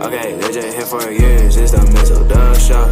Okay, they just here for years, it's the Mizzle show.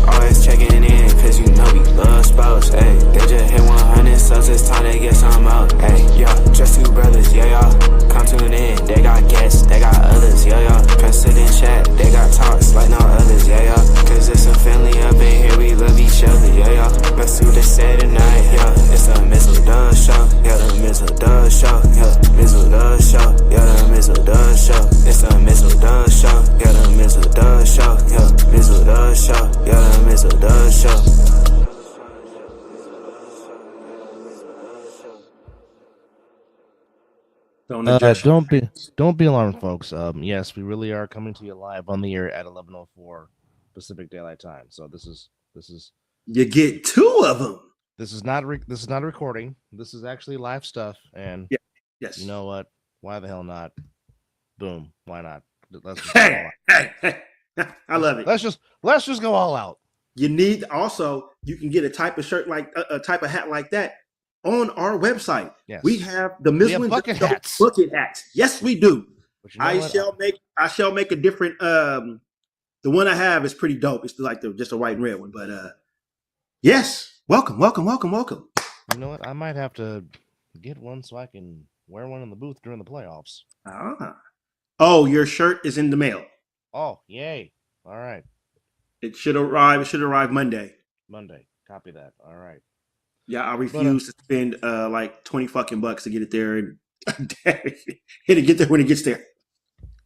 Always checking in, cause you know we love sports. Hey, they just hit 100 subs, it's time to get some out. Hey, yo, just two brothers, yeah, y'all. Come tune in, they got guests, they got others, yeah, y'all. Press it in chat, they got talks like no others, yeah, y'all. Cause it's a family up in here, we love each other, yeah, y'all. Let's do this Saturday night, yeah. It's the Mizzle show, yeah, the Mizzle show, yeah, Mizzle show, yeah, the Mizzle show. It's the Mizzle show, yeah, the Mizzle show, yeah, Mizzle show, yeah, the Mizzle show. Don't adjust. Don't be alarmed, folks. Yes, we really are coming to you live on the air at 11:04 Pacific Daylight Time. So this is You get two of them. this is not a recording. This is actually live stuff. And Yeah. Yes. you know what? Why the hell not? Boom. Why not? Let's just Hey. I love it. let's just go all out. You need also, you can get a type of shirt like a type of hat like that on our website. Yes. We have the Mizzle bucket hats. Bucket hats. Yes, we do. But you know I what? shall make a different the one I have is pretty dope. It's like just a white and red one. But yes. Welcome. You know what? I might have to get one so I can wear one in the booth during the playoffs. Oh, your shirt is in the mail. Oh, yay. All right. It should arrive Monday. Monday. Copy that. All right. Yeah, I refuse to spend like 20 fucking bucks to get it there and it'll get there when it gets there.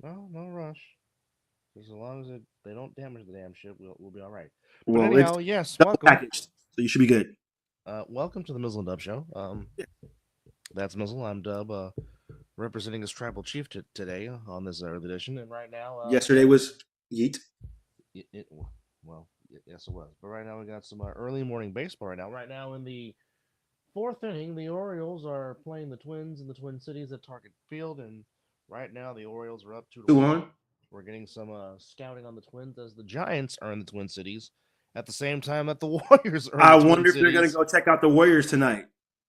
No rush. As long as they don't damage the damn shit, we'll be all right. Well, but anyhow, yes, double welcome. packaged, so you should be good. Welcome to the Mizzle and Dub Show. That's Mizzle. I'm Dub, representing as Tribal Chief today on this early edition. And right now, yesterday was Yeet. Yes, it was. But right now we got some early morning baseball. Right now in the fourth inning, the Orioles are playing the Twins in the Twin Cities at Target Field, and right now the Orioles are up 2-1. We're getting some scouting on the Twins as the Giants are in the Twin Cities at the same time that the Warriors are. I wonder if they're going to go check out the Warriors tonight.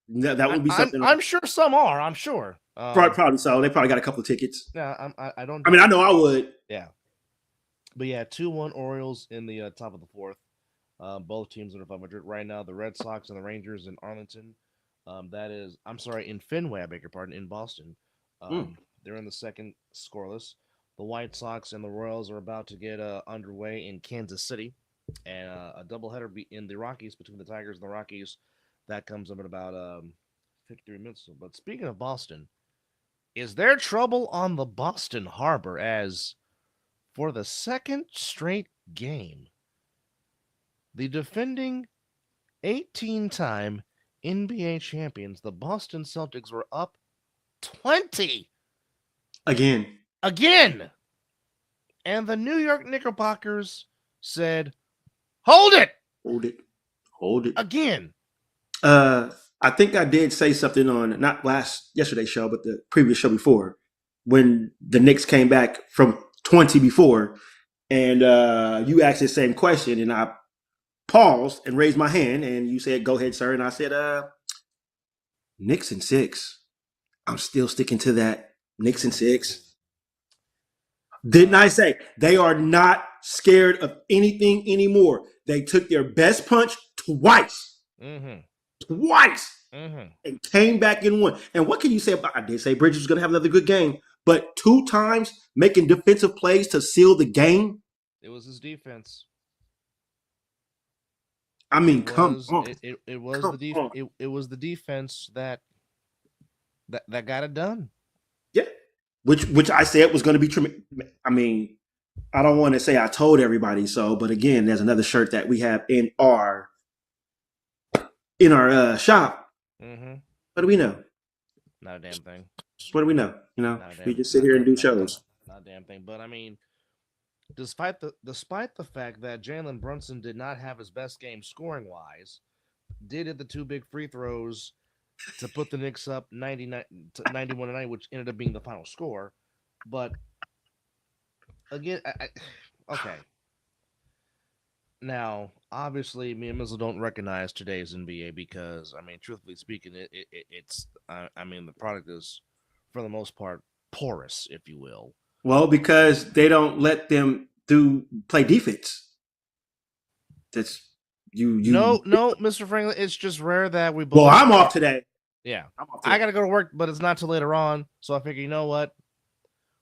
That would be something. I'm sure some are. I'm sure. Probably so. They probably got a couple of tickets. Yeah, I don't. I mean, I know I would. Yeah. But yeah, 2-1 Orioles in the top of the fourth. Both teams are 500 right now. The Red Sox and the Rangers in Arlington. In Fenway, I beg your pardon, in Boston. They're in the second scoreless. The White Sox and the Royals are about to get underway in Kansas City. And a doubleheader in the Rockies between the Tigers and the Rockies. That comes up in about 53 minutes. But speaking of Boston, is there trouble on the Boston Harbor as... for the second straight game, the defending 18-time NBA champions, the Boston Celtics, were up 20. Again. And the New York Knickerbockers said, hold it. Again. I think I did say something on not yesterday's show, but the previous show before, when the Knicks came back from 20 before, and you asked the same question, and I paused and raised my hand, and you said, go ahead, sir. And I said, Knicks in 6. I'm still sticking to that. Knicks in 6. Didn't I say they are not scared of anything anymore? They took their best punch twice. And came back and won. And what can you say about? I did say Bridges was going to have another good game, but 2 times making defensive plays to seal the game. It was his defense. I mean, come on. It was the defense that got it done. Yeah, which I said was going to be tremendous. I mean, I don't want to say I told everybody so, but again, there's another shirt that we have in our shop. What do we know? Not a damn thing. What do we know? We just sit here and do shows. Not a damn thing. But I mean, despite the fact that Jalen Brunson did not have his best game scoring wise, did hit the 2 big free throws to put the Knicks up 91-9, which ended up being the final score. But again, okay. Now, obviously, me and Mizzle don't recognize today's NBA because, I mean, truthfully speaking, the product is, for the most part, porous, if you will. Well, because they don't let them play defense. That's you. No, Mr. Franklin. It's just rare that we Well, both. I'm off today. Yeah, I'm off I today. gotta go to work, but it's not till later on. So I figure, you know what?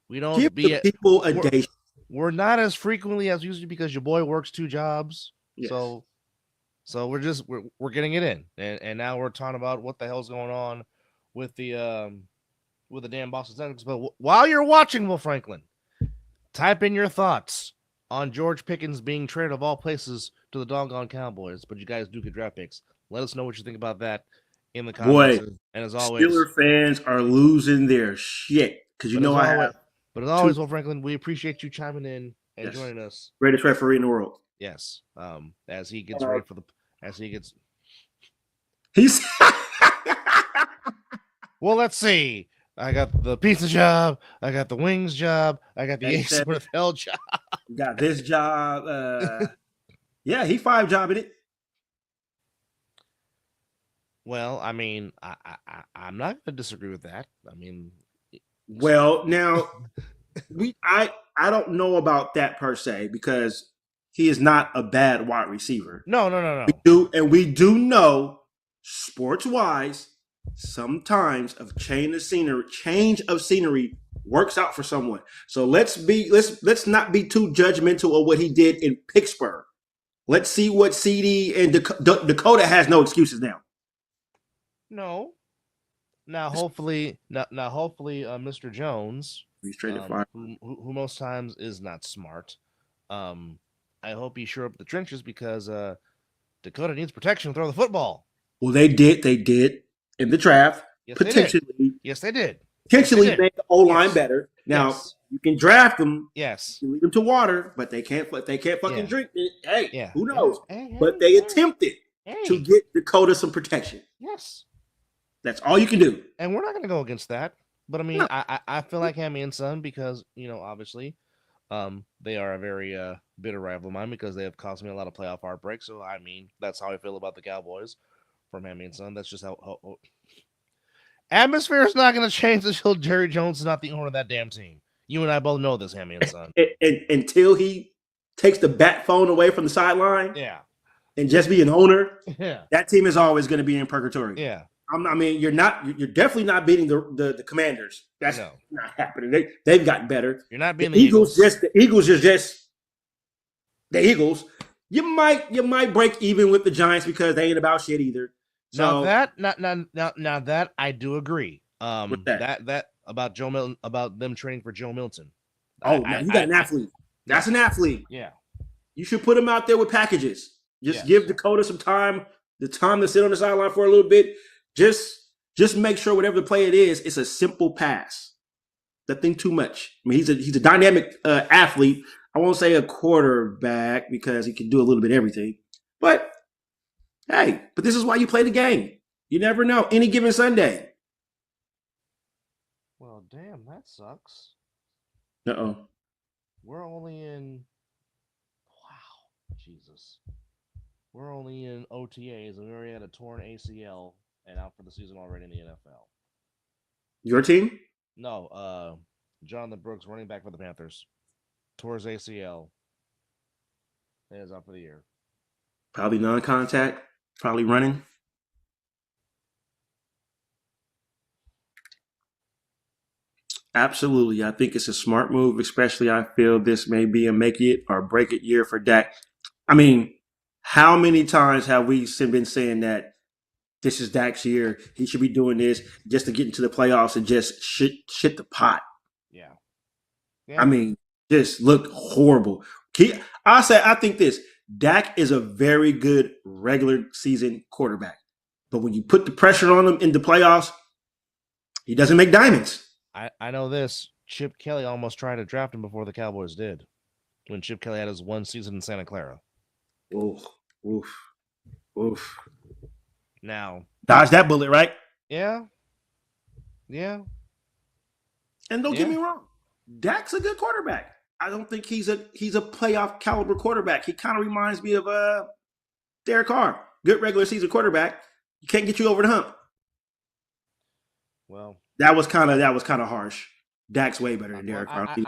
We don't Give the be. people a We're, day. we're not as frequently as usually because your boy works 2 jobs. Yes. So we're getting it in, and now we're talking about what the hell's going on with the damn Boston Celtics. But while you're watching, Will Franklin, type in your thoughts on George Pickens being traded of all places to the doggone Cowboys. But you guys do get draft picks. Let us know what you think about that in the comments. Boy, And as always, Steeler fans are losing their shit because you but know as I always, have but as two always, Will Franklin, we appreciate you chiming in and yes joining us. greatest referee in the world. Yes, as he gets ready for as he gets. He's Well, let's see. I got the pizza job. I got the wings job. I got the Ace Worth Hell job. got this job. Yeah, he 5-jobbing it. Well, I mean, I'm not going to disagree with that. I mean, Well, now I don't know about that per se because he is not a bad wide receiver. no. We do know sports wise sometimes change of scenery works out for someone. So let's not be too judgmental of what he did in Pittsburgh. Let's see what CD and Dakota has no excuses now. No. Now, hopefully, Mr. Jones, He's traded fire. who most times is not smart. I hope he sure up the trenches because Dakota needs protection to throw the football. Well, they did in the draft. Yes, potentially. Yes, they did. Potentially Yes, they did. make the O line better. Now you can draft them. Yes. You lead them to water, but they can't fucking drink it. Hey, who knows? Hey, but they attempted to get Dakota some protection. Yes. That's all you can do. And we're not going to go against that. But I mean, no. I feel like Hammy and Son because, obviously, they are a very bitter rival of mine because they have caused me a lot of playoff heartbreak. So, I mean, that's how I feel about the Cowboys from Hammy and Son. That's just how atmosphere is not going to change until Jerry Jones is not the owner of that damn team. You and I both know this, Hammy and Son. Until he takes the bat phone away from the sideline, and just be an owner, that team is always going to be in purgatory. Yeah, I mean, you're definitely not beating the Commanders. That's not happening. They've gotten better. You're not beating the Eagles. The Eagles are just the Eagles. You might break even with the Giants because they ain't about shit either. So now that I do agree. That about Joe Milton, about them training for Joe Milton. You got an athlete. That's an athlete. Yeah. You should put him out there with packages. Just give Dakota some time, the time to sit on the sideline for a little bit. Just make sure whatever the play it is, it's a simple pass. Don't think too much. I mean, he's a dynamic athlete. I won't say a quarterback because he can do a little bit of everything. But hey, this is why you play the game. You never know. Any given Sunday. Well, damn, that sucks. Uh-oh. We're only in Jesus. We're only in OTAs and we already had a torn ACL and out for the season already in the NFL. Your team? No, Jonathan Brooks, running back for the Panthers, tore his ACL and is out for the year. Probably non-contact. Probably running. Absolutely. I think it's a smart move, especially I feel this may be a make it or break it year for Dak. I mean, how many times have we been saying that this is Dak's year? He should be doing this just to get into the playoffs and just shit the pot. Yeah. I mean, just look horrible. I think this. Dak is a very good regular season quarterback. But when you put the pressure on him in the playoffs, he doesn't make diamonds. I know this. Chip Kelly almost tried to draft him before the Cowboys did. When Chip Kelly had his one season in Santa Clara. Oof. Now. Dodge that bullet, right? Yeah. And don't get me wrong. Dak's a good quarterback. I don't think he's a playoff caliber quarterback. He kind of reminds me of Derek Carr. Good regular season quarterback. He can't get you over the hump. Well, that was kind of harsh. Dak's way better than Well, Derek Carr. That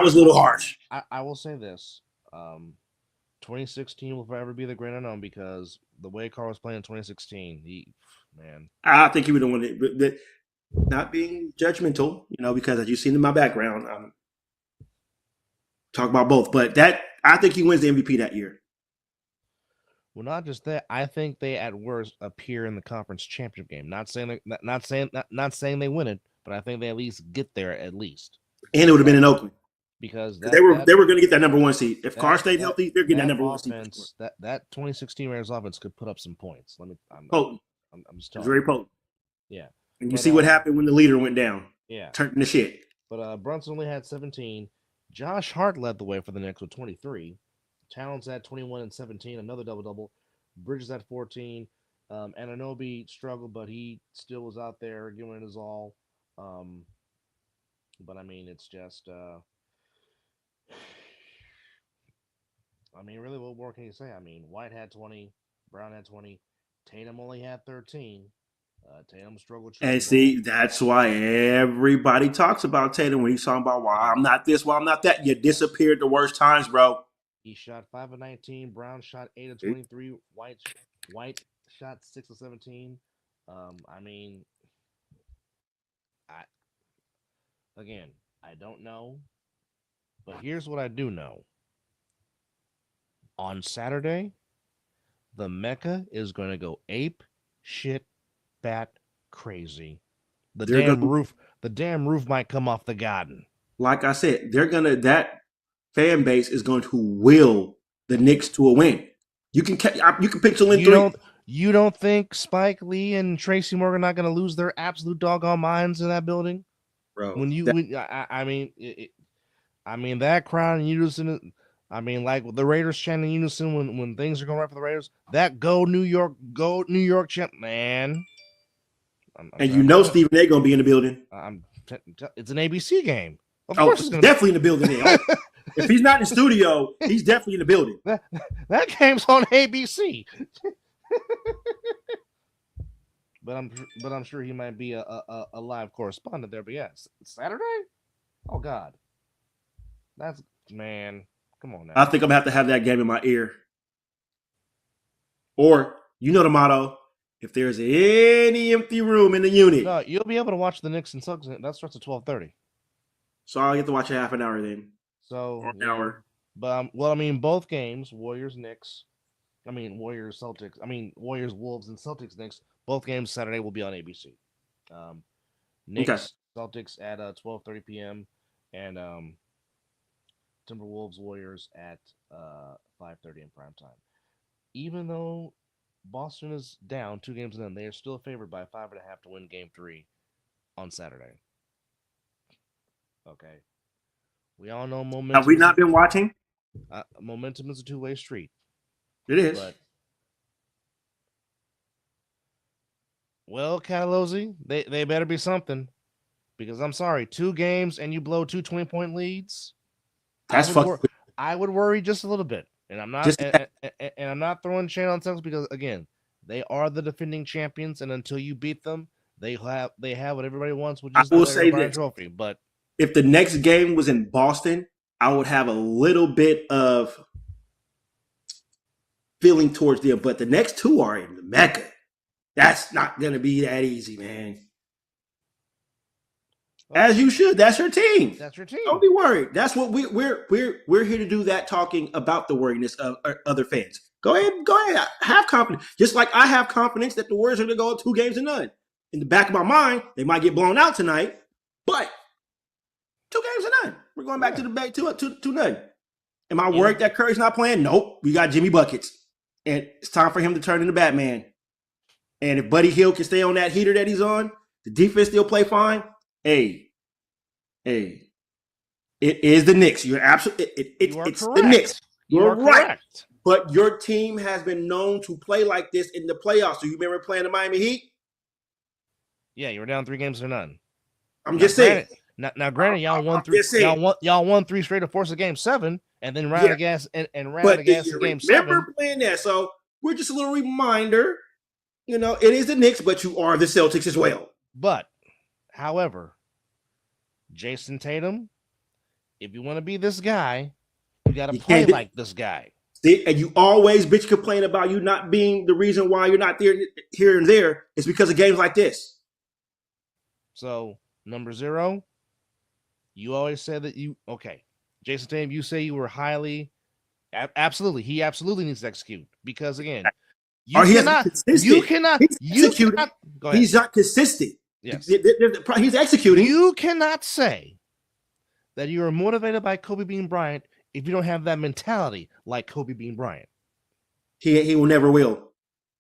was a I little will, harsh. I will say this. 2016 will forever be the great unknown because the way Carr was playing in 2016, man. I think he would have won it. But not being judgmental, because as you've seen in my background, talk about both. But I think he wins the MVP that year. Well, not just that. I think they at worst appear in the conference championship game. Not saying they win it, but I think they at least get there at least. And it would have been in Oakland because they were going to get that number one seed. If Carr stayed healthy, they're getting that number offense, one seed. That 2016 Raiders offense could put up some points. I'm just telling. Very potent. Yeah. And you see what happened when the leader went down. Yeah. Turned into shit. But Brunson only had 17. Josh Hart led the way for the Knicks with 23. Towns had 21 and 17, another double-double. Bridges had 14. Anunoby struggled, but he still was out there giving it his all. But, I mean, it's just... I mean, really, what more can you say? I mean, White had 20. Brown had 20. Tatum only had 13. Tatum struggled. And see, that's why everybody talks about Tatum when he's talking about why I'm not this, why I'm not that. You disappeared the worst times, bro. He shot 5 of 19. Brown shot 8 of 23. White shot 6 of 17. I mean, I don't know, but here's what I do know. On Saturday, the Mecca is going to go ape shit bat crazy. The damn roof might come off the garden. Like I said, that fan base is going to will the Knicks to a win. You can picture in three. You don't think Spike Lee and Tracy Morgan are not going to lose their absolute doggone minds in that building, bro? I mean that crowd in unison. I mean, like the Raiders chanting in unison when things are going right for the Raiders. That go New York chant, man. And Stephen A. gonna be in the building. It's an ABC game. Of course, he's definitely in the building. If he's not in the studio, he's definitely in the building. That game's on ABC. but I'm sure he might be a live correspondent there. But yes, Saturday. Oh God, that's man. Come on now. I think I'm gonna have that game in my ear. Or the motto. If there's any empty room in the unit, no, you'll be able to watch the Knicks and Celtics. That starts at 12:30. So I'll get to watch a half an hour then. So an hour. But I mean, both games, Warriors, Knicks. I mean, Warriors, Celtics. I mean, Warriors, Wolves, and Celtics, Knicks. Both games Saturday will be on ABC. Knicks, Celtics at 12:30 p.m. and Timberwolves, Warriors at 5:30 in prime time. Even though Boston is down 2 games in, they are still favored by 5.5 to win Game 3 on Saturday. Okay, we all know momentum. Have we not been watching? Momentum is a two-way street. It is. But, well, Catalozzi, they better be something, because I'm sorry, 2 games and you blow 2 20-point leads. I would worry just a little bit. And I'm not and I'm not throwing shade on Celtics because again, they are the defending champions, and until you beat them, they have what everybody wants, which is the trophy. But if the next game was in Boston, I would have a little bit of feeling towards them. But the next 2 are in the Mecca. That's not gonna be that easy, man. As you should. That's your team. That's your team. Don't be worried. That's what we're here to do. That talking about the worriness of other fans. Go ahead. Have confidence. Just like I have confidence that the Warriors are going to go 2 games to none. In the back of my mind, they might get blown out tonight, but 2 games to none. We're going back to the back 2-0. Am I worried that Curry's not playing? Nope. We got Jimmy Buckets, and it's time for him to turn into Batman. And if Buddy Hield can stay on that heater that he's on, the defense still play fine. Hey, it is the Knicks. You're absolutely it's correct. The Knicks. You're right. Correct. But your team has been known to play like this in the playoffs. Do you remember playing the Miami Heat? Yeah, you were down 3 games to none. I'm just saying. Now, granted, y'all won 3. Y'all won 3 straight to force a game 7, and then ran the gas and ran the gas in game 7. Remember playing that? So we're just a little reminder. It is the Knicks, but you are the Celtics as well. But, however, Jason Tatum, if you want to be this guy, you got to You play can't do- like this guy. See, and you always bitch complain about you not being the reason why you're not there here and there. It's because of games like this. So, number 0, you always said that Jason Tatum, you say you were highly, absolutely, he absolutely needs to execute because again, Or he has to be consistent. He's executing. Go ahead. He's not consistent. Yes. He's executing. You cannot say that you are motivated by Kobe Bean Bryant if you don't have that mentality like Kobe Bean Bryant. He will never will.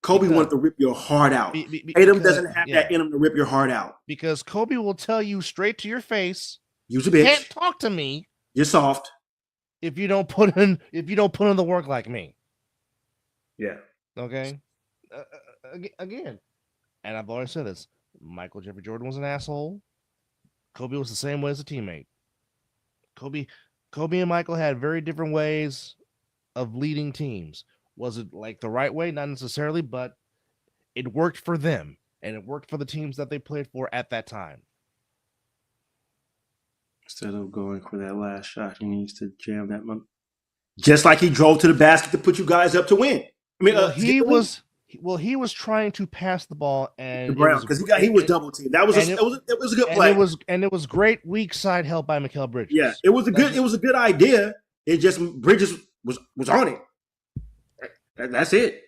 Kobe wanted to rip your heart out. Tatum doesn't have that in him to rip your heart out. Because Kobe will tell you straight to your face, "You's a bitch. Can't talk to me. You're soft. If you don't put in the work like me." Yeah. Okay. Again, and I've always said this: Michael Jeffrey Jordan was an asshole. Kobe was the same way as a teammate. Kobe and Michael had very different ways of leading teams. Was it like the right way? Not necessarily, but it worked for them, and it worked for the teams that they played for at that time. Instead of going for that last shot, he needs to jam that one. Just like he drove to the basket to put you guys up to win. I mean, he was trying to pass the ball and Brown because he was double teamed. That was a good play. It was great weak side help by Mikal Bridges. Yeah, it was a good idea. It just Bridges was on it. That's it.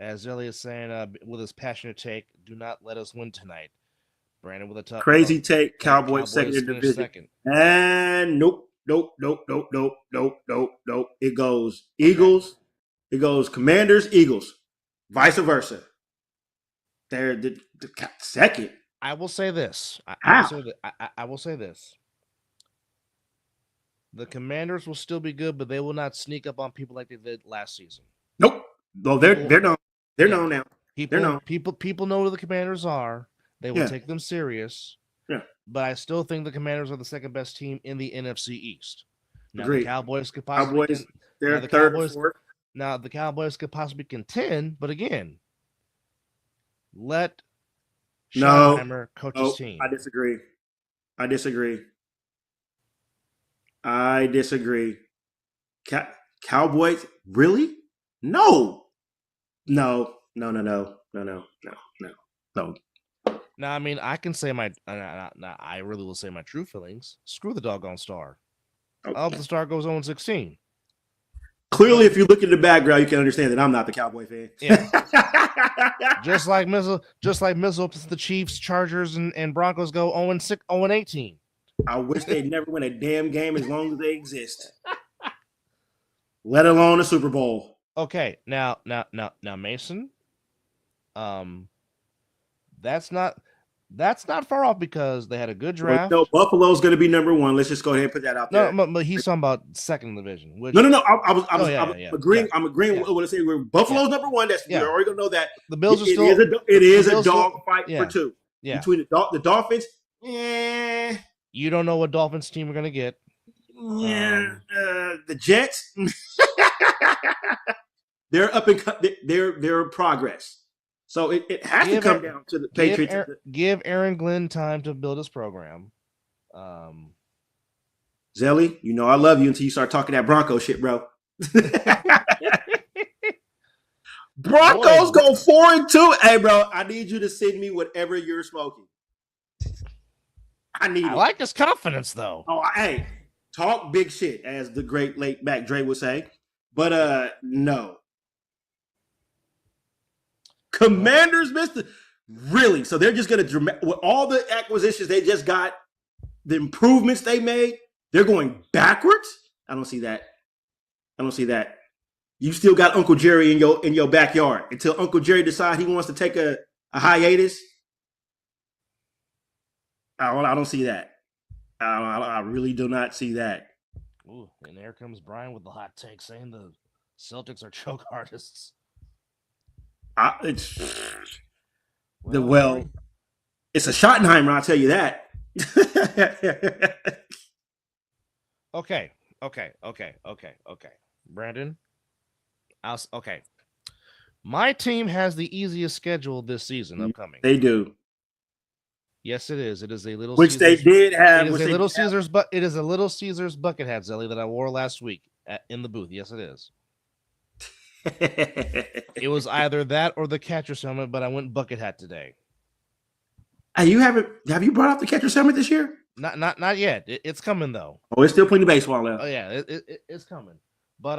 As Elliot is saying, with his passionate take, do not let us win tonight. Brandon with a tough crazy take. Cowboys second in division. Second. And nope. It goes Eagles. It goes Commanders, Eagles. Vice versa. They're the second. I will say this. I will say this. The Commanders will still be good, but they will not sneak up on people like they did last season. Nope. Well, they're known. They're known now. People know who the Commanders are. They will take them serious. Yeah. But I still think the Commanders are the second best team in the NFC East. Now Agreed. the Cowboys could possibly they're third or fourth. Now the Cowboys could possibly contend, but again, let Schottenheimer coach his team. I disagree. Cowboys, really? No. Now, I mean, I can say I really will say my true feelings. Screw the doggone Star. I hope the Star goes 0-16. Clearly, if you look at the background, you can understand that I'm not the Cowboy fan. Yeah. just like Mizzle, the Chiefs, Chargers, and Broncos go 0-6, 0-18. I wish they'd never win a damn game as long as they exist. Let alone a Super Bowl. Okay, now, Mason. That's not far off because they had a good draft. No, Buffalo's going to be number 1. Let's just go ahead and put that out there. No, but he's talking about second division. No. I'm agreeing. I'm agreeing with what I say. Buffalo's number 1. You're already going to know that. The Bills it is a dog fight for 2. Yeah. Between the Dolphins. You don't know what Dolphins team we're going to get. The Jets. They're up in their progress. So it has to come down to the Patriots. Give Aaron Glenn time to build his program. Zelly, you know I love you until you start talking that Bronco shit, bro. Broncos go 4-2. Hey, bro, I need you to send me whatever you're smoking. I like his confidence, though. Oh, hey, talk big shit, as the great late back Dre would say. But no. Commanders missed it. Really? So they're just going to with all the acquisitions they just got, the improvements they made, they're going backwards? I don't see that. You still got Uncle Jerry in your backyard until Uncle Jerry decides he wants to take a hiatus. I don't see that. I really do not see that. Ooh, and there comes Brian with the hot take saying the Celtics are choke artists. It's a Schottenheimer, I'll tell you that. Okay. Brandon, my team has the easiest schedule this season upcoming. They do. Yes, it is. It is a little which they Caesars. did have. It is Which a they little did have. Caesars, but it is a little Caesars bucket hat, Zelly, that I wore last week in the booth. Yes, it is. It was either that or the catcher's helmet, but I went bucket hat today. Hey, you haven't? Have you brought up the catcher summit this year? Not yet. It's coming though. Oh, it's still plenty of baseball left. Oh yeah, it's coming. But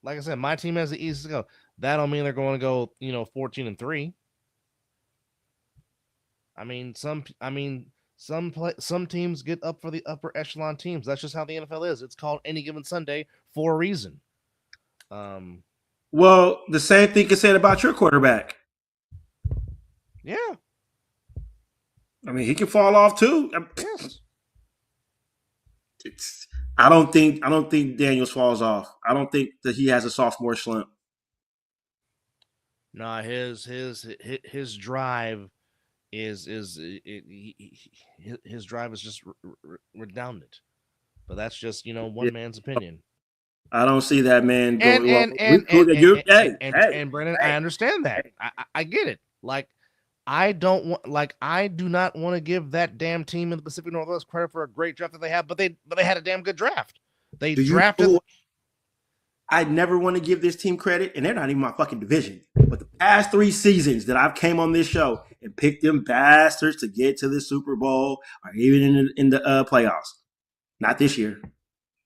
like I said, my team has the easiest to go. That don't mean they're going to go 14-3. I mean some teams get up for the upper echelon teams. That's just how the NFL is. It's called Any Given Sunday for a reason. Well, the same thing can said about your quarterback. Yeah. I mean, he can fall off too. Yes. I don't think Daniels falls off. I don't think that he has a sophomore slump. Nah, his drive is his drive is just redundant. But that's just one man's opinion. I don't see that man going. And Brandon, I understand that. I get it. Like I do not want to give that damn team in the Pacific Northwest credit for a great draft that they have, but they had a damn good draft. They drafted. I never want to give this team credit, and they're not even my fucking division. But the past 3 seasons that I've came on this show and picked them bastards to get to the Super Bowl or even in the playoffs. Not this year.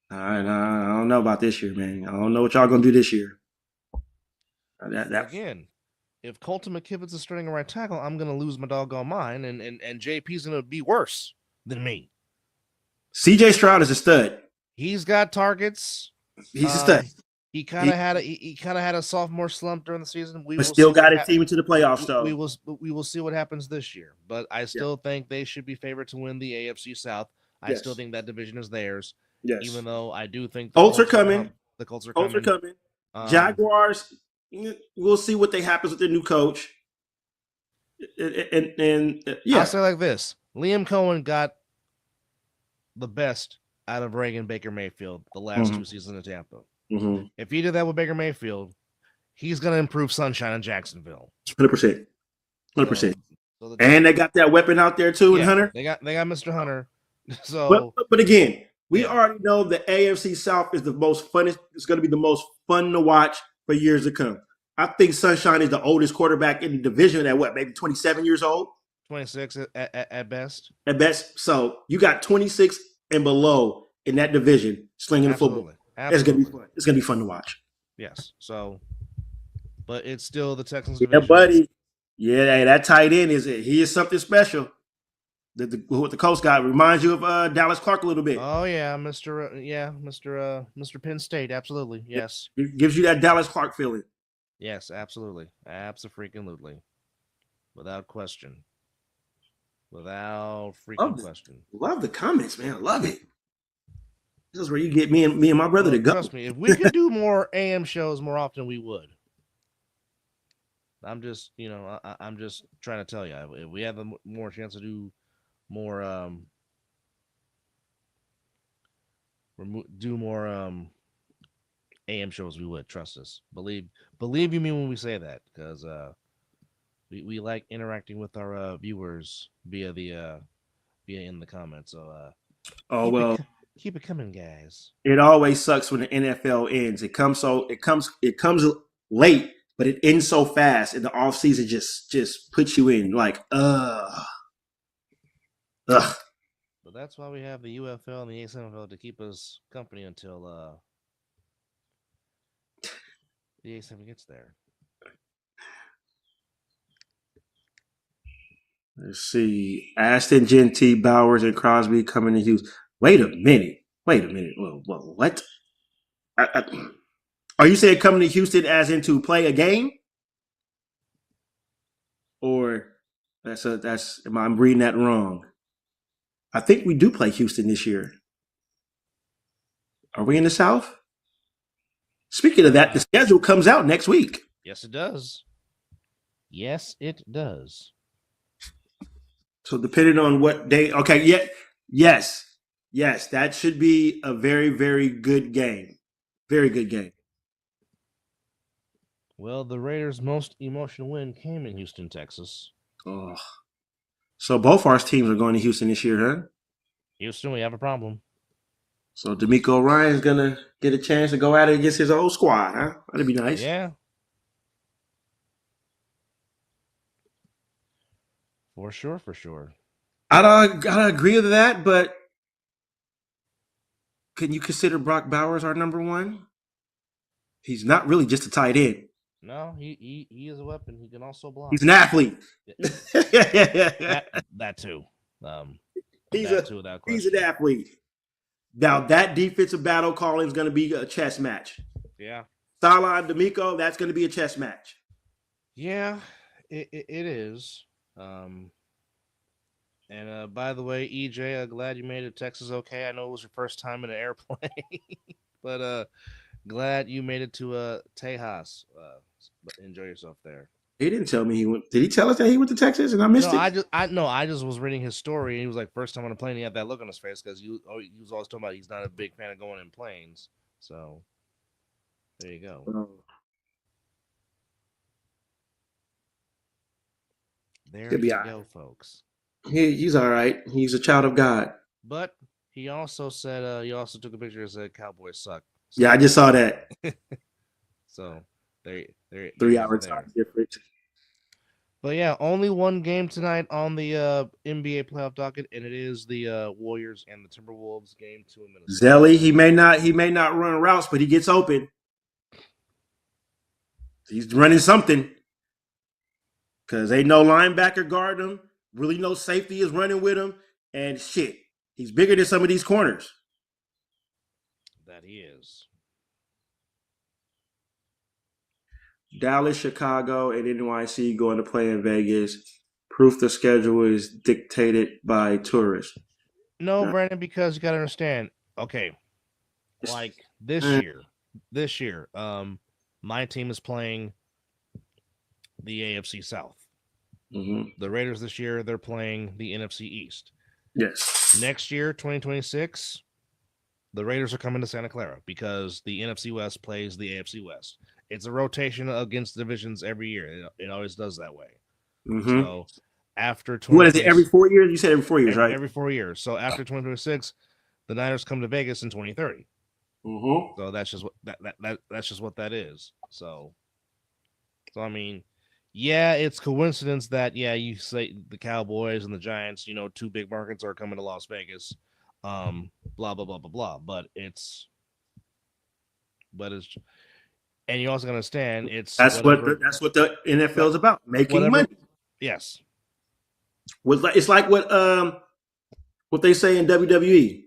I don't know about this year, man. I don't know what y'all gonna do this year. Again, if Colton McKivitz is starting a right tackle, I'm gonna lose my doggone mind, and JP's gonna be worse than me. CJ Stroud is a stud. He's got targets. He's a stud. He kind of had a sophomore slump during the season. But still got his team into the playoffs, though. We will see what happens this year. But I still think they should be favored to win the AFC South. I still think that division is theirs. Yes. Even though I do think the Colts are coming. The Colts are coming. Jaguars, we'll see what happens with their new coach. And I'll say like this: Liam Cohen got the best out of Reagan Baker Mayfield the last 2 seasons in Tampa. Mm-hmm. If he did that with Baker Mayfield, he's going to improve Sunshine in Jacksonville. 100%. 100%. And they got that weapon out there too, in Hunter. They got Mr. Hunter. So, but again, we already know the AFC South is the most fun. It's going to be the most fun to watch for years to come. I think Sunshine is the oldest quarterback in the division at maybe 27 years old? 26 at best. At best. So you got 26 and below in that division slinging the football. It's going to be fun. It's going to be fun to watch. Yes. So, but it's still the Texans division. Yeah, buddy. Yeah, that tight end he is something special. What the Colts got reminds you of Dallas Clark a little bit. Oh yeah, Mr. Penn State, absolutely. Yes. It gives you that Dallas Clark feeling. Yes, absolutely. Abso-freaking-lutely. Without question. Without freaking question. Love the comments, man. I love it. This is where you get me and my brother to go. Trust me, if we could do more AM shows more often, we would. I'm just, I'm just trying to tell you, if we have more chance to do more, AM shows, we would. Trust us. Believe you me when we say that, because we like interacting with our viewers via in the comments. So keep it coming, guys. It always sucks when the NFL ends. It comes late, but it ends so fast, and the off season just puts you in like ugh. But that's why we have the UFL and the ASMFL to keep us company until the ASM gets there. Let's see. Aston, Gentee, Bowers, and Crosby coming to Houston. Wait a minute. Well, what? Are you saying coming to Houston as in to play a game? Or am I reading that wrong? I think we do play Houston this year. Are we in the South? Speaking of that, the schedule comes out next week. Yes, it does. So depending on what day, okay, yes, that should be a very, very good game. Very good game. Well, the Raiders' most emotional win came in Houston, Texas. Oh, So both our teams are going to Houston this year, huh? Houston, we have a problem. So D'Amico Ryan's gonna get a chance to go at it against his old squad, huh? That'd be nice. Yeah. For sure, for sure. I'd agree with that, but can you consider Brock Bowers our number one? He's not really just a tight end. No, he is a weapon. He can also block. He's an athlete. That too. He's that too, without question. He's an athlete. Now that defensive battle calling is going to be a chess match. Yeah. Salah and D'Amico, that's going to be a chess match. Yeah, it is. And by the way, EJ, glad you made it to Texas okay. I know it was your first time in an airplane, but glad you made it to Tejas. Enjoy yourself there. He didn't tell me he went. Did he tell us that he went to Texas and I missed it? I just was reading his story and he was like, first time on a plane, he had that look on his face because he was always talking about he's not a big fan of going in planes. So there you go. There you go, folks. He's all right. He's a child of God. But he also said he also took a picture and said Cowboys suck. So, yeah, I just saw that. So there 3 hours time difference. But yeah, only one game tonight on the NBA playoff docket, and it is the Warriors and the Timberwolves game 2 in Minnesota. Zelly, he may not run routes, but he gets open. He's running something. Because ain't no linebacker guarding him. Really no safety is running with him. And shit, he's bigger than some of these corners. That he is. Dallas, Chicago, and NYC going to play in Vegas. Proof the schedule is dictated by tourists. No, Brandon, because you got to understand. Okay, like this year, my team is playing the AFC South. Mm-hmm. The Raiders this year, they're playing the NFC East. Yes. Next year, 2026, the Raiders are coming to Santa Clara because the NFC West plays the AFC West. It's a rotation against divisions every year. It always does that way. Mm-hmm. So after what is it? Every 4 years? You said every 4 years, right? Every 4 years. So after 2026, the Niners come to Vegas in 2030. Mm-hmm. So that's just what that's just what that is. So I mean, yeah, it's coincidence that you say the Cowboys and the Giants, 2 big markets are coming to Las Vegas. Blah blah blah blah blah. But it's and you also understand that's what the NFL is about, making money. Yes. It's like what they say in WWE.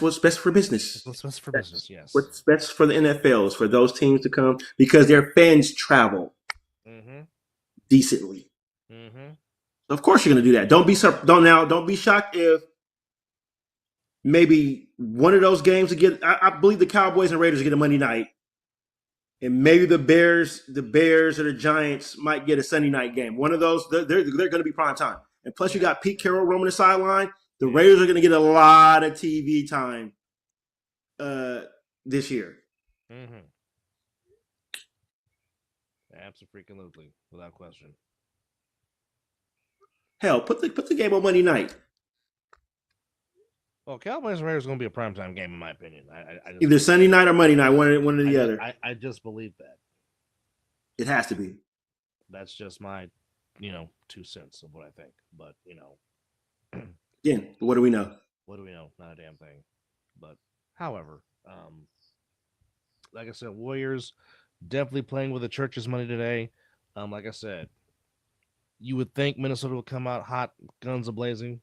What's best for business. What's best for business, yes. What's best for the NFL is for those teams to come because their fans travel decently. Mm-hmm. Of course you're going to do that. Don't be shocked if maybe one of those games I believe the Cowboys and Raiders get a Monday night. And maybe the Bears or the Giants might get a Sunday night game. One of those, they're going to be prime time. And plus, you got Pete Carroll roaming the sideline. The Raiders are going to get a lot of TV time this year. Mm-hmm. Absolutely, without question. Hell, put the game on Monday night. Well, Cowboys and Raiders is going to be a primetime game, in my opinion. I Either Sunday night or Monday night, one or the other. I just believe that. It has to be. That's just my, 2 cents of what I think. But, Again, what do we know? What do we know? Not a damn thing. But, however, like I said, Warriors definitely playing with the church's money today. Like I said, you would think Minnesota would come out hot, guns a-blazing.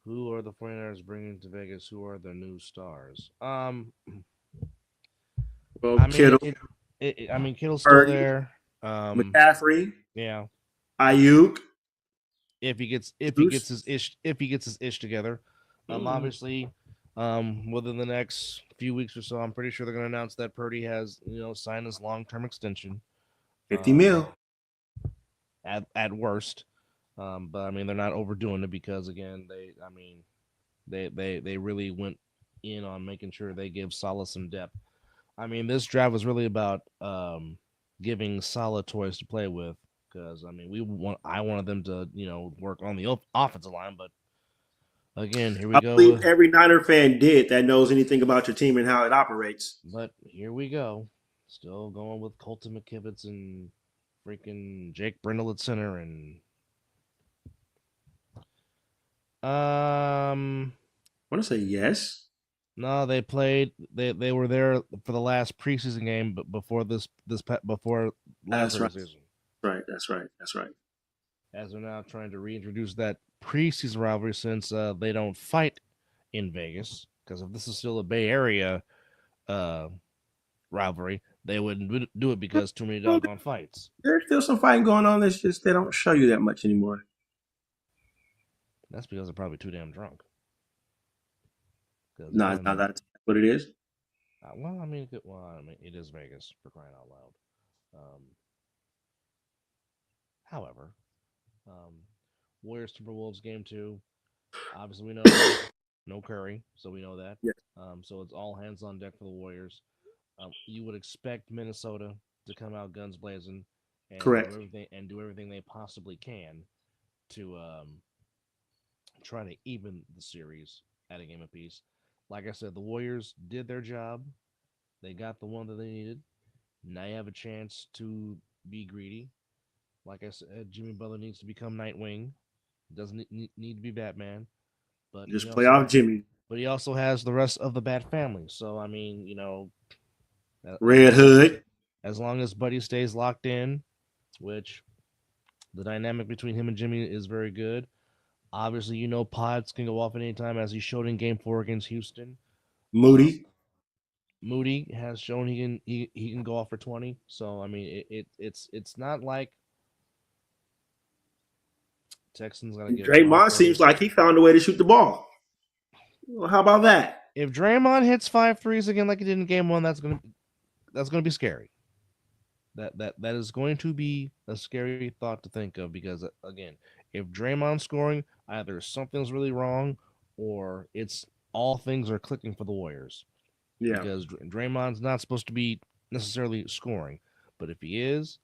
Who are the 49ers bringing to Vegas? Who are their new stars? Well, Kittle. Kittle's still Purdy, there. McCaffrey. Yeah. Ayuk. If he gets his ish together. Obviously, within the next few weeks or so, I'm pretty sure they're gonna announce that Purdy has, signed his long-term extension. $50 million. At worst. But I mean, they're not overdoing it because again, they really went in on making sure they give Salah some depth. I mean, this draft was really about giving Salah toys to play with because I mean I wanted them to work on the offensive line, but again here we I go believe with every Niner fan did that knows anything about your team and how it operates. but here we go, still going with Colton McKivitz and freaking Jake Brindle at center and um I want to say yes. no, they played. They were there for the last preseason game, but before last That's regular right. season. Right. That's right. That's right. As they're now trying to reintroduce that preseason rivalry since they don't fight in Vegas. Because if this is still a Bay Area uh, rivalry, they wouldn't do it because too many Well, doggone fights. there's still some fighting going on. It's just they don't show you that much anymore. That's because they're probably too damn drunk. Because No, it's not that's what it is. well, I mean, it is Vegas for crying out loud. However, um, Warriors Timberwolves game 2. Obviously, we know no Curry, so we know that. Yeah. So it's all hands on deck for the Warriors. You would expect Minnesota to come out guns blazing and Correct. do everything they possibly can to try to even the series at a game apiece. Like I said, the Warriors did their job. They got the one that they needed. Now you have a chance to be greedy. Like I said, Jimmy Butler needs to become Nightwing. Doesn't need to be Batman, but Just play off Jimmy. but he also has the rest of the Bat family. So I mean, Red Hood. as long as Buddy stays locked in, which the dynamic between him and Jimmy is very good. Obviously, Pods can go off at any time, as he showed in Game 4 against Houston. Moody. Moody has shown he can go off for 20. So I mean, it's not like Texans gotta give Draymond seems like he found a way to shoot the ball. Well, how about that? If Draymond hits 5 threes again like he did in Game 1, that's gonna be scary. That is going to be a scary thought to think of, because again, if Draymond's scoring, either something's really wrong or it's all things are clicking for the Warriors. Yeah. Because Draymond's not supposed to be necessarily scoring, but if he is,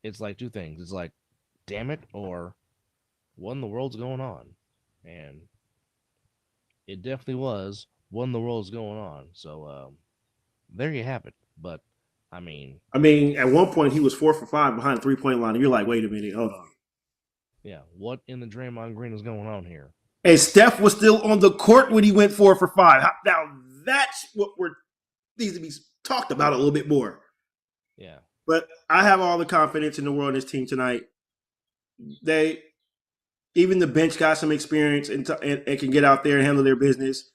it's like two things. It's like, damn it, or what in the world's going on? And it definitely was what in the world's going on. So there you have it. But I mean, at one point he was 4 for 5 behind the 3-point line, and you're like, wait a minute, hold on. yeah, what in the Draymond Green is going on here? And Steph was still on the court when he went 4 for 5. Now that's what needs to be talked about a little bit more. Yeah. But I have all the confidence in the world in this team tonight. Even the bench got some experience and can get out there and handle their business.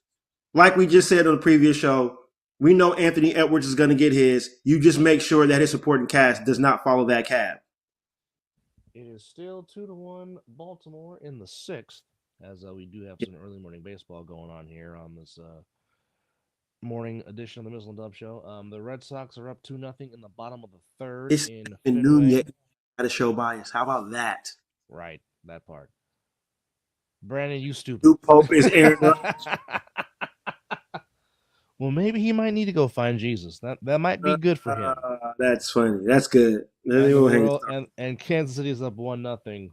Like we just said on the previous show, we know Anthony Edwards is going to get his. You just make sure that his supporting cast does not follow that cab. It is still 2-1 Baltimore in the 6th, as we do have some early morning baseball going on here on this morning edition of the Mizzle and Dub Show. The Red Sox are up 2-0 in the bottom of the 3rd It's in been Fenway. noon yet. Got to show bias. How about that? Right, that part. Brandon, you stupid. New Pope is Aaron Rodgers. Well, maybe he might need to go find Jesus. That might be good for him. That's funny. That's good. And Kansas City is up 1-0.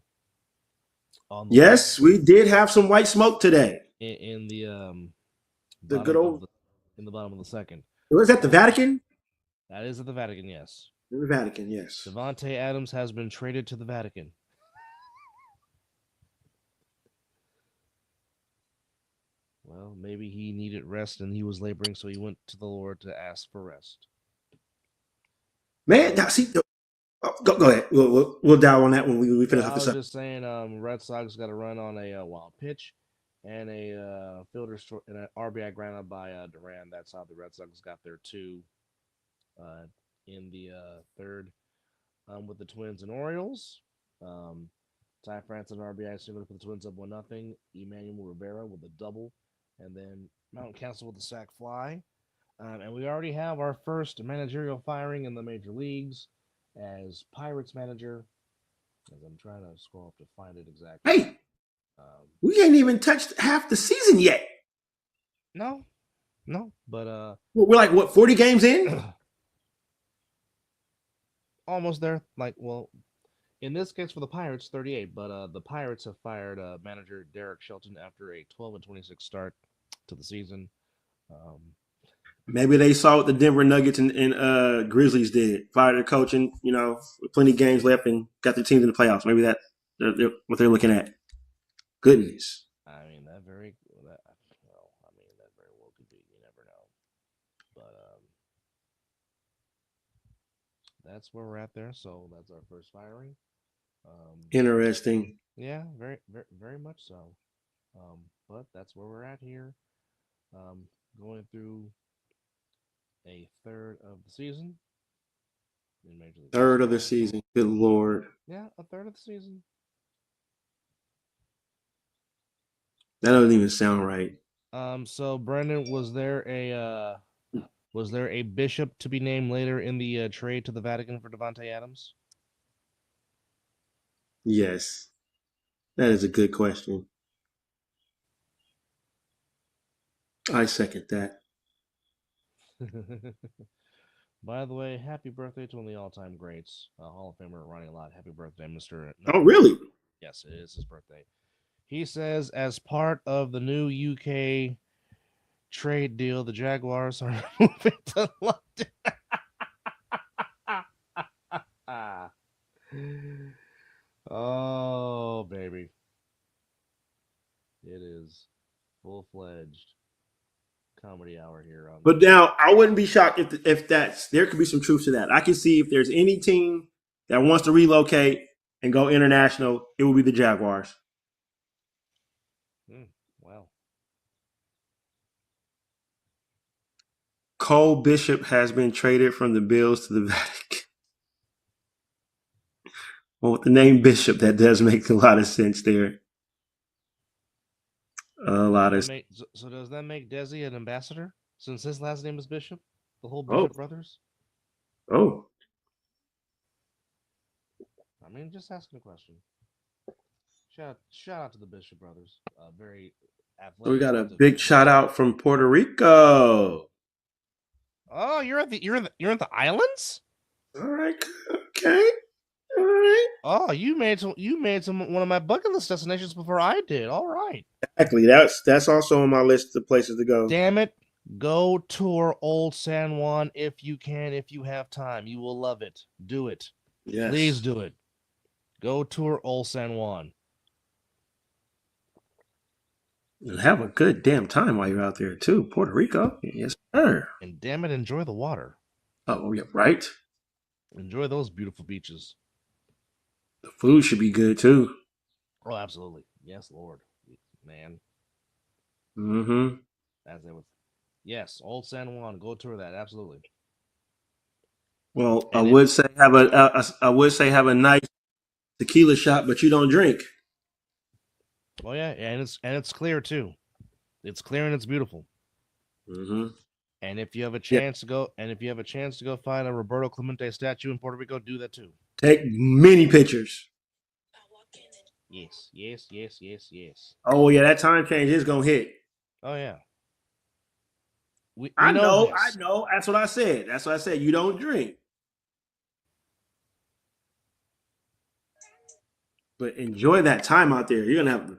Yes, we did have some white smoke today. In the good old in the bottom of the 2nd. Was that the Vatican? That is at the Vatican, yes. The Vatican, yes. Devontae Adams has been traded to the Vatican. Well, maybe he needed rest and he was laboring, so he went to the Lord to ask for rest. Man, go ahead. We'll dial on that when we finish up I this. was just saying, Red Sox got a run on a wild pitch and a fielder and an RBI ground by Duran. That's how the Red Sox got their 2 in the 3rd with the Twins and Orioles. Ty France and RBI single for the Twins up 1-0. Emmanuel Rivera with a double. And then Mountain Castle with a sac fly. And we already have our first managerial firing in the major leagues as Pirates manager. As I'm trying to scroll up to find it exactly. Hey, we ain't even touched half the season yet. No, but we're like, what, 40 games in? Almost there. Like, well, In this case, for the Pirates, 38. But the Pirates have fired manager Derek Shelton after a 12-26 start to the season. Um, Maybe they saw what the Denver Nuggets and Grizzlies did. Fired their coach and, with plenty of games left and got their teams in the playoffs. Maybe that's what they're looking at. Goodness. I mean, that very that well, I mean, that very well could be. You never know. But that's where we're at there. So that's our first firing. Interesting. Yeah, very, very, very much so. But that's where we're at here. Um, going through a third of the season in Major League Third of the Baseball. season. Good Lord. Yeah, a third of the season. That doesn't even sound right. So Brendan, was there a bishop to be named later in the trade to the Vatican for Devontae Adams? Yes. That is a good question. I second that. By the way, happy birthday to one of the all-time greats, Hall of Famer Ronnie Lott. Happy birthday, Mister. Oh, really? Yes, it is his birthday. He says, as part of the new UK trade deal, the Jaguars are moving to London. Oh, baby. It is full-fledged comedy hour here. But now, I wouldn't be shocked if there could be some truth to that. I can see if there's any team that wants to relocate and go international, it would be the Jaguars. Wow. Cole Bishop has been traded from the Bills to the Vatican. Well, with the name Bishop, that does make a lot of sense there. So does that make Desi an ambassador since his last name is Bishop? The whole Oh. Bishop brothers? Oh. I mean, just asking a question. Shout out to the Bishop brothers. Very athletic. So we got a big shout out from Puerto Rico. Oh, you're in the islands? All right. Okay. All right. Oh, you made one of my bucket list destinations before I did. All right. Exactly. That's also on my list of places to go. Damn it. Go tour Old San Juan if you can, if you have time. You will love it. Do it. Yes. Please do it. Go tour Old San Juan. And have a good damn time while you're out there, too. Puerto Rico. Yes, sir. And damn it, enjoy the water. Oh, yeah, right. Enjoy those beautiful beaches. The food should be good, too. Oh, absolutely. Yes, Lord. Man. Mm-hmm. As they would. Yes, Old San Juan. Go tour that. Absolutely. Well, I would say have a nice tequila shot, but you don't drink. Oh yeah, and it's clear too. It's clear and it's beautiful. Mm-hmm. And if you have a chance to go, find a Roberto Clemente statue in Puerto Rico, do that too. Take many pictures. Yes. Oh yeah, that time change is gonna hit. Oh yeah. I know. That's what I said. You don't drink. But enjoy that time out there. You're gonna have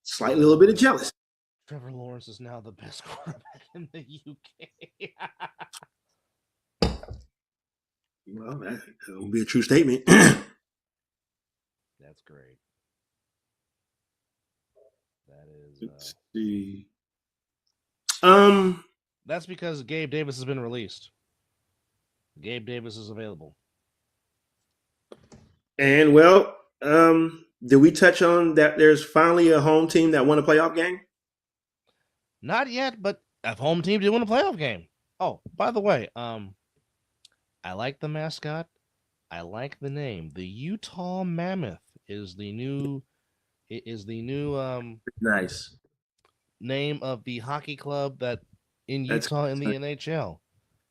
slight little bit of jealousy. Trevor Lawrence is now the best quarterback in the UK. Well, that will be a true statement. That's great. That is. Let's see. That's because Gabe Davis has been released. Gabe Davis is available. And well, did we touch on that? There's finally a home team that won a playoff game. Not yet, but a home team did win a playoff game. Oh, by the way, I like the mascot. I like the name. The Utah Mammoth is the new Nice name of the hockey club that in Utah in the NHL.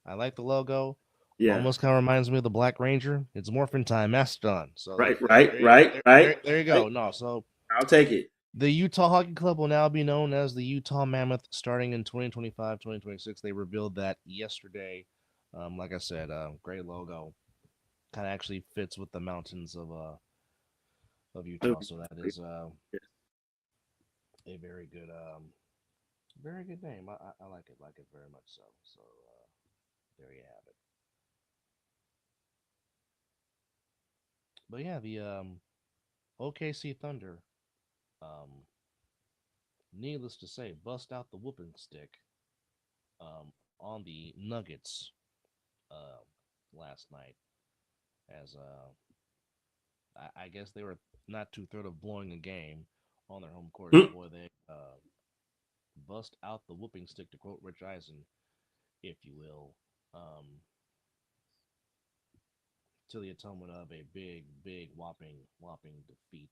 I like the logo. Yeah, almost kind of reminds me of the Black Ranger. It's Morphin Time Mastodon. So right. There you go. Right. No, so I'll take it. The Utah Hockey Club will now be known as the Utah Mammoth starting in 2025, 2026. They revealed that yesterday. Like I said, great logo. kind of actually fits with the mountains of Utah. So that is a very good name. I like it very much so. So there you have it. But yeah, the OKC Thunder, um, needless to say, bust out the whooping stick on the Nuggets uh, last night. As I guess they were not too thrilled of blowing a game on their home court. Mm. Boy, they bust out the whooping stick, to quote Rich Eisen, if you will, to the atonement of a big whopping defeat.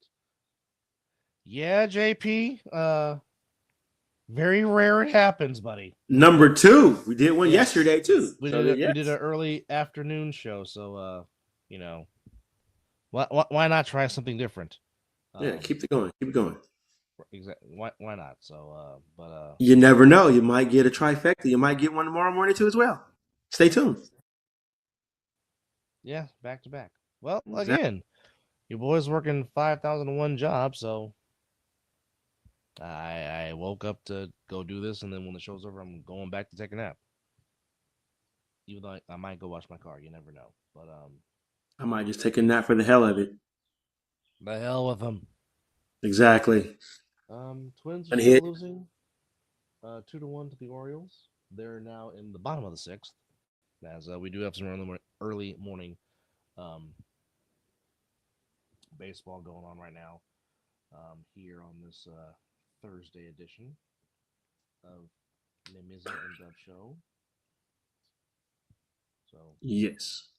Yeah, JP. Very rare it happens, buddy. Number 2. We did one Yes. yesterday too. We So did yes. we did an early afternoon show, so you know, why not try something different? Yeah, keep it going. Keep it going. Exactly. Why not? So, but You never know. You might get a trifecta. You might get one tomorrow morning too as well. Stay tuned. yeah, back to back. Well, Exactly. again, your boy's working 5,001 jobs, so I woke up to go do this, and then when the show's over, I'm going back to take a nap. Even though I might go wash my car, you never know. But I might just take a nap for the hell of it. the hell with them. Exactly. Twins are And still hit. losing 2-1 to the Orioles. They're now in the bottom of the 6th, as we do have some early morning um, baseball going on right now here on this Thursday edition of the Mizzle and Dub Show. So Yes.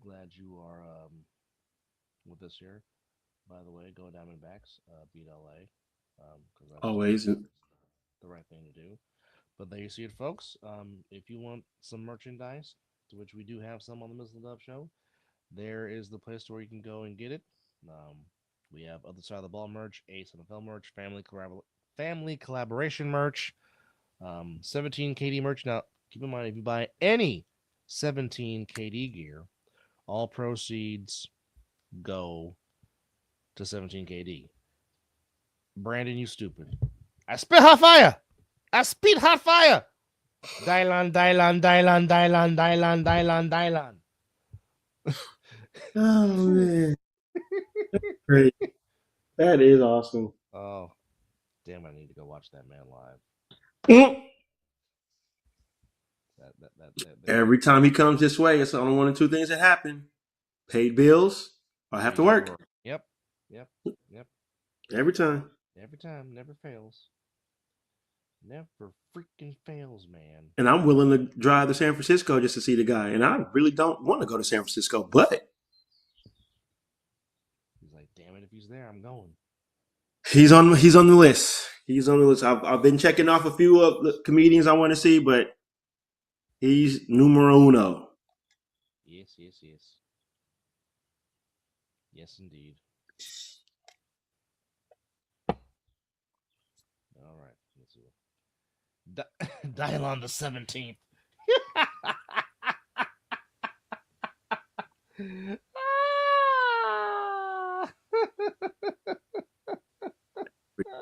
glad you are with us here. By the way, go Diamondbacks, beat LA, because that's Always. the right thing to do. But there you see it, folks. If you want some merchandise, to which we do have some on the Mizzle and Dub Show, there is the place where you can go and get it. We have Other Side of the Ball merch, Ace NFL merch, family collaboration merch, 17 KD merch. Now, keep in mind, if you buy any 17 KD gear, all proceeds go to 17 KD. Brandon, you stupid. I spit hot fire! I spit hot fire! Dylan. Oh man. Great. That is awesome. Oh, damn! I need to go watch that man live. Every time he comes this way, it's only one or two things that happen. Paid bills, I have to work. Yep. Every time. Every time, never fails. Never freaking fails, man. And I'm willing to drive to San Francisco just to see the guy. And I really don't want to go to San Francisco, but he's like, damn it, if he's there, I'm going. He's on the list. He's on the list. I've been checking off a few of the comedians I want to see, but he's numero uno. Yes. Yes, indeed. All right, let's see. Dial on the 17th.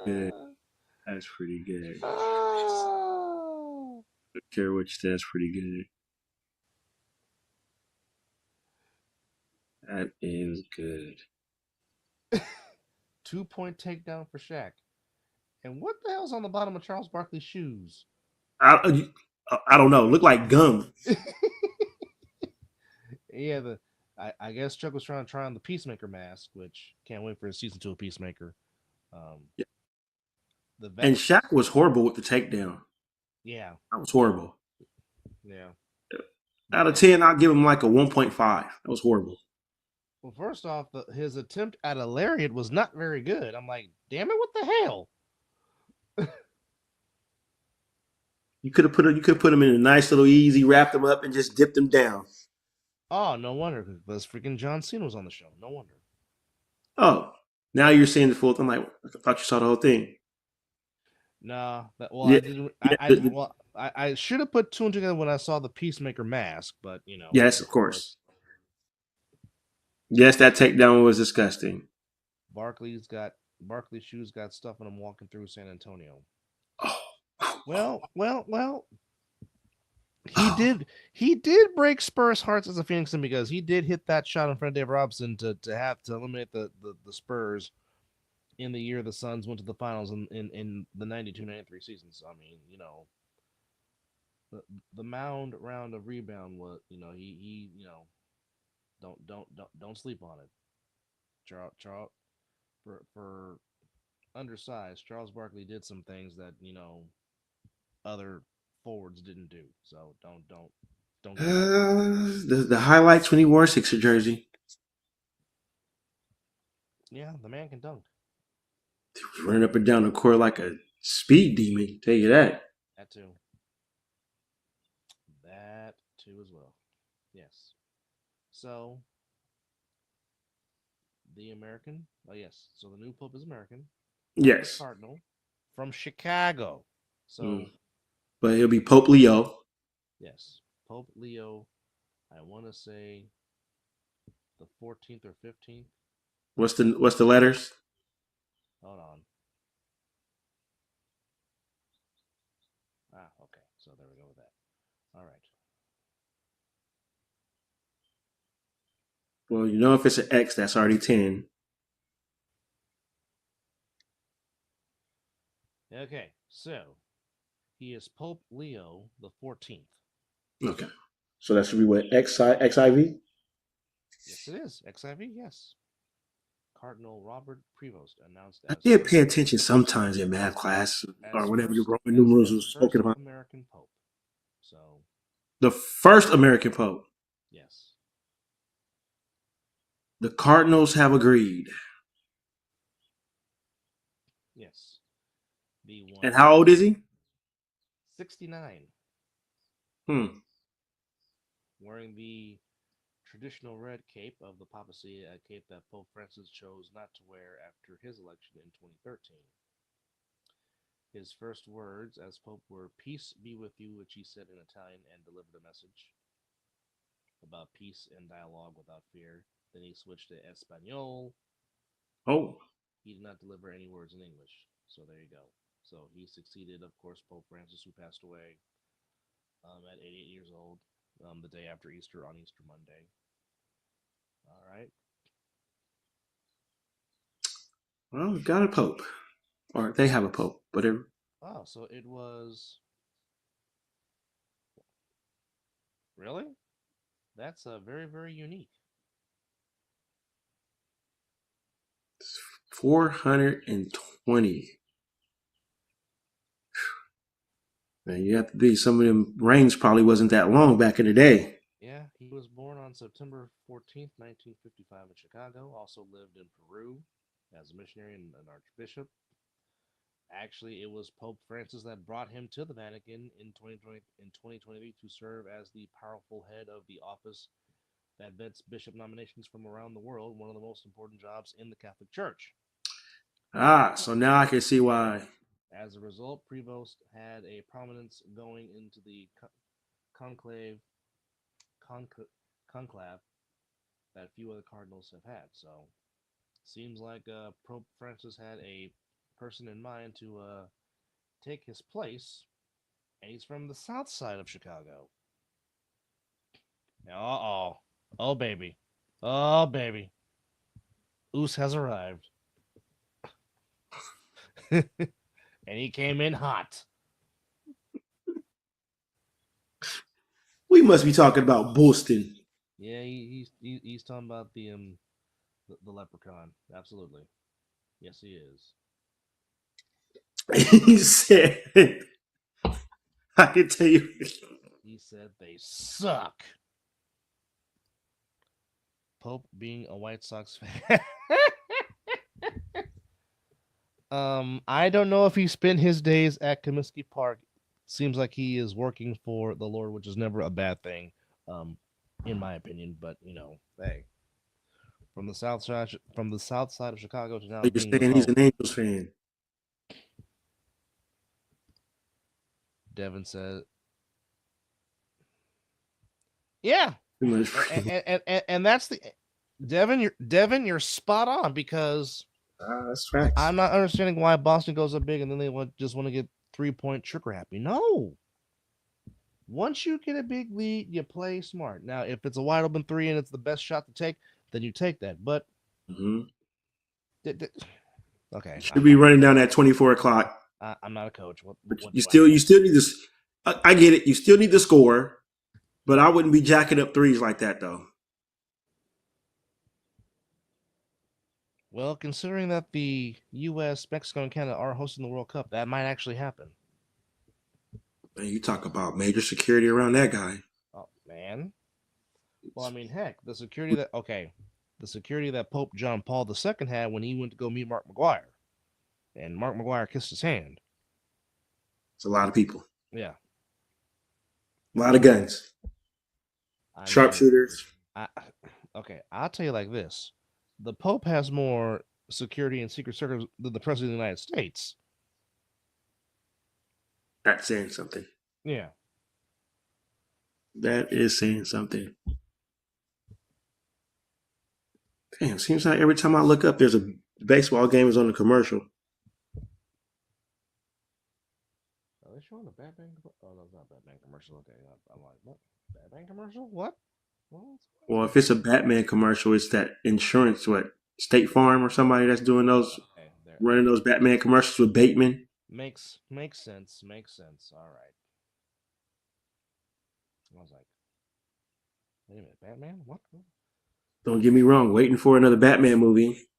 Good. That's pretty good. I don't care what you say, that's pretty good. That is good. 2-point takedown for Shaq. And what the hell's on the bottom of Charles Barkley's shoes? I don't know. Look like gum. Yeah, I guess Chuck was trying to try on the Peacemaker mask, which can't wait for a season 2 of Peacemaker. Yeah. The And Shaq was horrible with the takedown. Yeah. That was horrible. Yeah. Out of 10, I'll give him like a 1.5. That was horrible. Well, first off, his attempt at a lariat was not very good. I'm like, damn it, what the hell? You could have put him in a nice little easy, wrapped him up, and just dipped him down. Oh, no wonder, because freaking John Cena was on the show. No wonder. Oh, now you're seeing the full thing. I'm like, I thought you saw the whole thing. Nah, Yeah. I should have put two and together when I saw the Peacemaker mask, but Yes, of course. Yes, that takedown was disgusting. Barkley's shoes got stuff in them walking through San Antonio. Oh. Well. He did break Spurs' hearts as a Phoenixan because he did hit that shot in front of Dave Robson to have to eliminate the Spurs in the year the Suns went to the finals in the 92-93 season. So I mean, the the mound round of rebound was he don't sleep on it. Charles for undersized Charles Barkley did some things that other forwards didn't do. So don't get mad at him. The highlights when he wore a Sixer jersey. Yeah, the man can dunk. He was running up and down the court like a speed demon. Tell you that. That too. That too as well. Yes. So the American. Oh yes. So the new pope is American. Yes. Cardinal from Chicago. So But he'll be Pope Leo. yes, Pope Leo. I want to say the 14th or 15th. What's the letters? Hold on. Okay. So there we go with that. All right. Well, if it's an X, that's already 10. Okay. So he is Pope Leo the 14th. Okay. So that should be what? XIV? Yes, it is. XIV, yes. Cardinal Robert Prevost announced I as did first, pay attention sometimes in math class or as whatever the first, Roman as numerals the was first spoken about. American Pope. So, The first American Pope. yes. The Cardinals have agreed. Yes. The one And how old is he? 69, wearing the traditional red cape of the papacy, a cape that Pope Francis chose not to wear after his election in 2013. His first words as Pope were "Peace be with you," which he said in Italian and delivered a message about peace and dialogue without fear. Then he switched to Espanol. Oh. He did not deliver any words in English. So there you go. So he succeeded, of course, Pope Francis, who passed away at 88 years old the day after Easter on Easter Monday. All right. Well, we've got a Pope. Or they have a Pope. Whatever. Oh, so it was. Really? That's very, very unique. 420. Man, you have to be, some of them reigns probably wasn't that long back in the day. Yeah, he was born on September 14th, 1955 in Chicago. Also lived in Peru as a missionary and an archbishop. Actually, it was Pope Francis that brought him to the Vatican in 2023 to serve as the powerful head of the office that vets bishop nominations from around the world, one of the most important jobs in the Catholic Church. So now I can see why. As a result, Prevost had a prominence going into the conclave that few other cardinals have had. So, seems like Pope Francis had a person in mind to take his place, and he's from the south side of Chicago. Oh baby, oh baby, Oos has arrived, and he came in hot. We must be talking about Boston. Yeah, he's talking about the leprechaun. Absolutely, yes he is. He said, I can tell you. He said they suck. Pope being a White Sox fan. I don't know if he spent his days at Comiskey Park. Seems like he is working for the Lord, which is never a bad thing, in my opinion. But hey, from the south side of Chicago to now You're being the saying he's Pope. an Angels fan. Devin said, "Yeah," Too much. and that's the Devin, you're spot on because That's facts. I'm not understanding why Boston goes up big and then they just want to get 3 point trigger happy. No, once you get a big lead, you play smart. Now, if it's a wide open three and it's the best shot to take, then you take that. But Mm-hmm. okay, You should be running down that 24 o'clock. I'm not a coach. What But what you do I know? still need this. I get it. You still need to score, but I wouldn't be jacking up threes like that though. Well, considering that the U.S., Mexico, and Canada are hosting the World Cup, that might actually happen. Man, you talk about major security around that guy. Oh man. Well, I mean, heck, the security that Pope John Paul II had when he went to go meet Mark McGuire, and Mark McGuire kissed his hand. It's a lot of people, Yeah, a lot of guns, I mean, sharpshooters. I okay, I'll tell you like this: the Pope has more security and secret service than the President of the United States. That's saying something. Yeah. That is saying something. Damn, seems like every time I look up, there's a baseball game is on the commercial. Are they showing the Batman? Oh, no, it's not Batman commercial. Okay, I'm like, what? Batman commercial? What? Well, if it's a Batman commercial, it's that insurance, what, State Farm or somebody that's doing those, Okay, there. running those Batman commercials with Bateman. Makes sense. Makes sense. All right. I was like, wait a minute, Batman? What? Don't get me wrong, waiting for another Batman movie.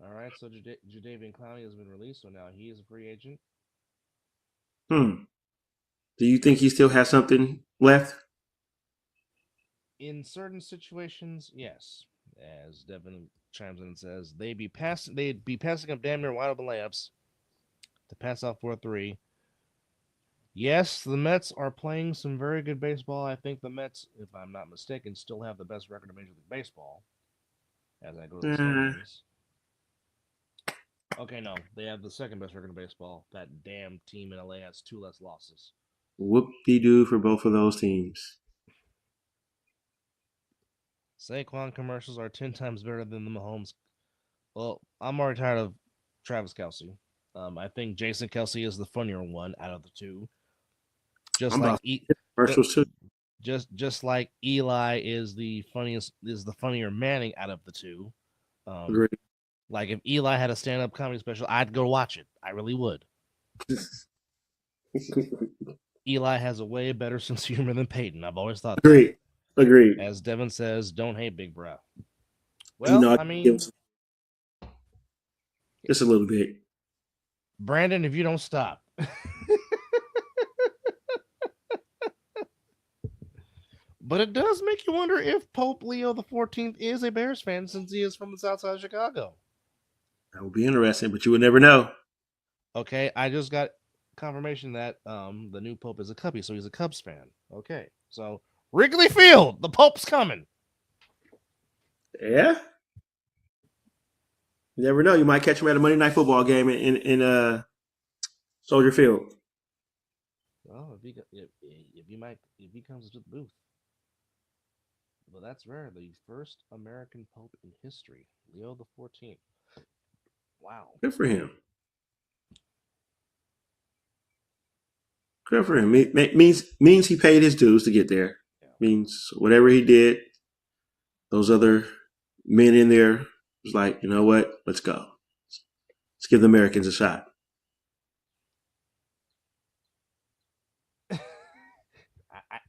All right, so Jadavian Clowney has been released, so now he is a free agent. Do you think he still has something left? In certain situations, yes. As Devin chimes in and says, they'd be passing up damn near wide open layups to pass out 4-3. Yes, the Mets are playing some very good baseball. I think the Mets, if I'm not mistaken, still have the best record of Major League Baseball as I go to the standings. Okay, no, they have the second best record of baseball. That damn team in LA has 2 less losses. Whoop-de-doo for both of those teams. Saquon commercials are 10 times better than the Mahomes. Well, I'm already tired of Travis Kelsey. I think Jason Kelsey is the funnier one out of the two. Just I'm like about commercials too. just like Eli is the funnier Manning out of the two. Agreed. Like if Eli had a stand-up comedy special, I'd go watch it. I really would. Eli has a way better sense of humor than Peyton. I've always thought that. Agreed. As Devin says, don't hate Big Bro. Well, I mean, just a little bit. Brandon, if you don't stop. But it does make you wonder if Pope Leo the 14th is a Bears fan since he is from the south side of Chicago. That would be interesting, but you would never know. Okay, I just got confirmation that the new Pope is a Cubby, so he's a Cubs fan. Okay, so Wrigley Field, the Pope's coming. Yeah. You never know. You might catch him at a Monday Night Football game in Soldier Field. Oh, if he comes to the booth. Well, that's rare. The first American Pope in history, Leo the 14th. Wow. Good for him. Good for him. Means he paid his dues to get there. Yeah. Means whatever he did, those other men in there was like, you know what? Let's go. Let's give the Americans a shot.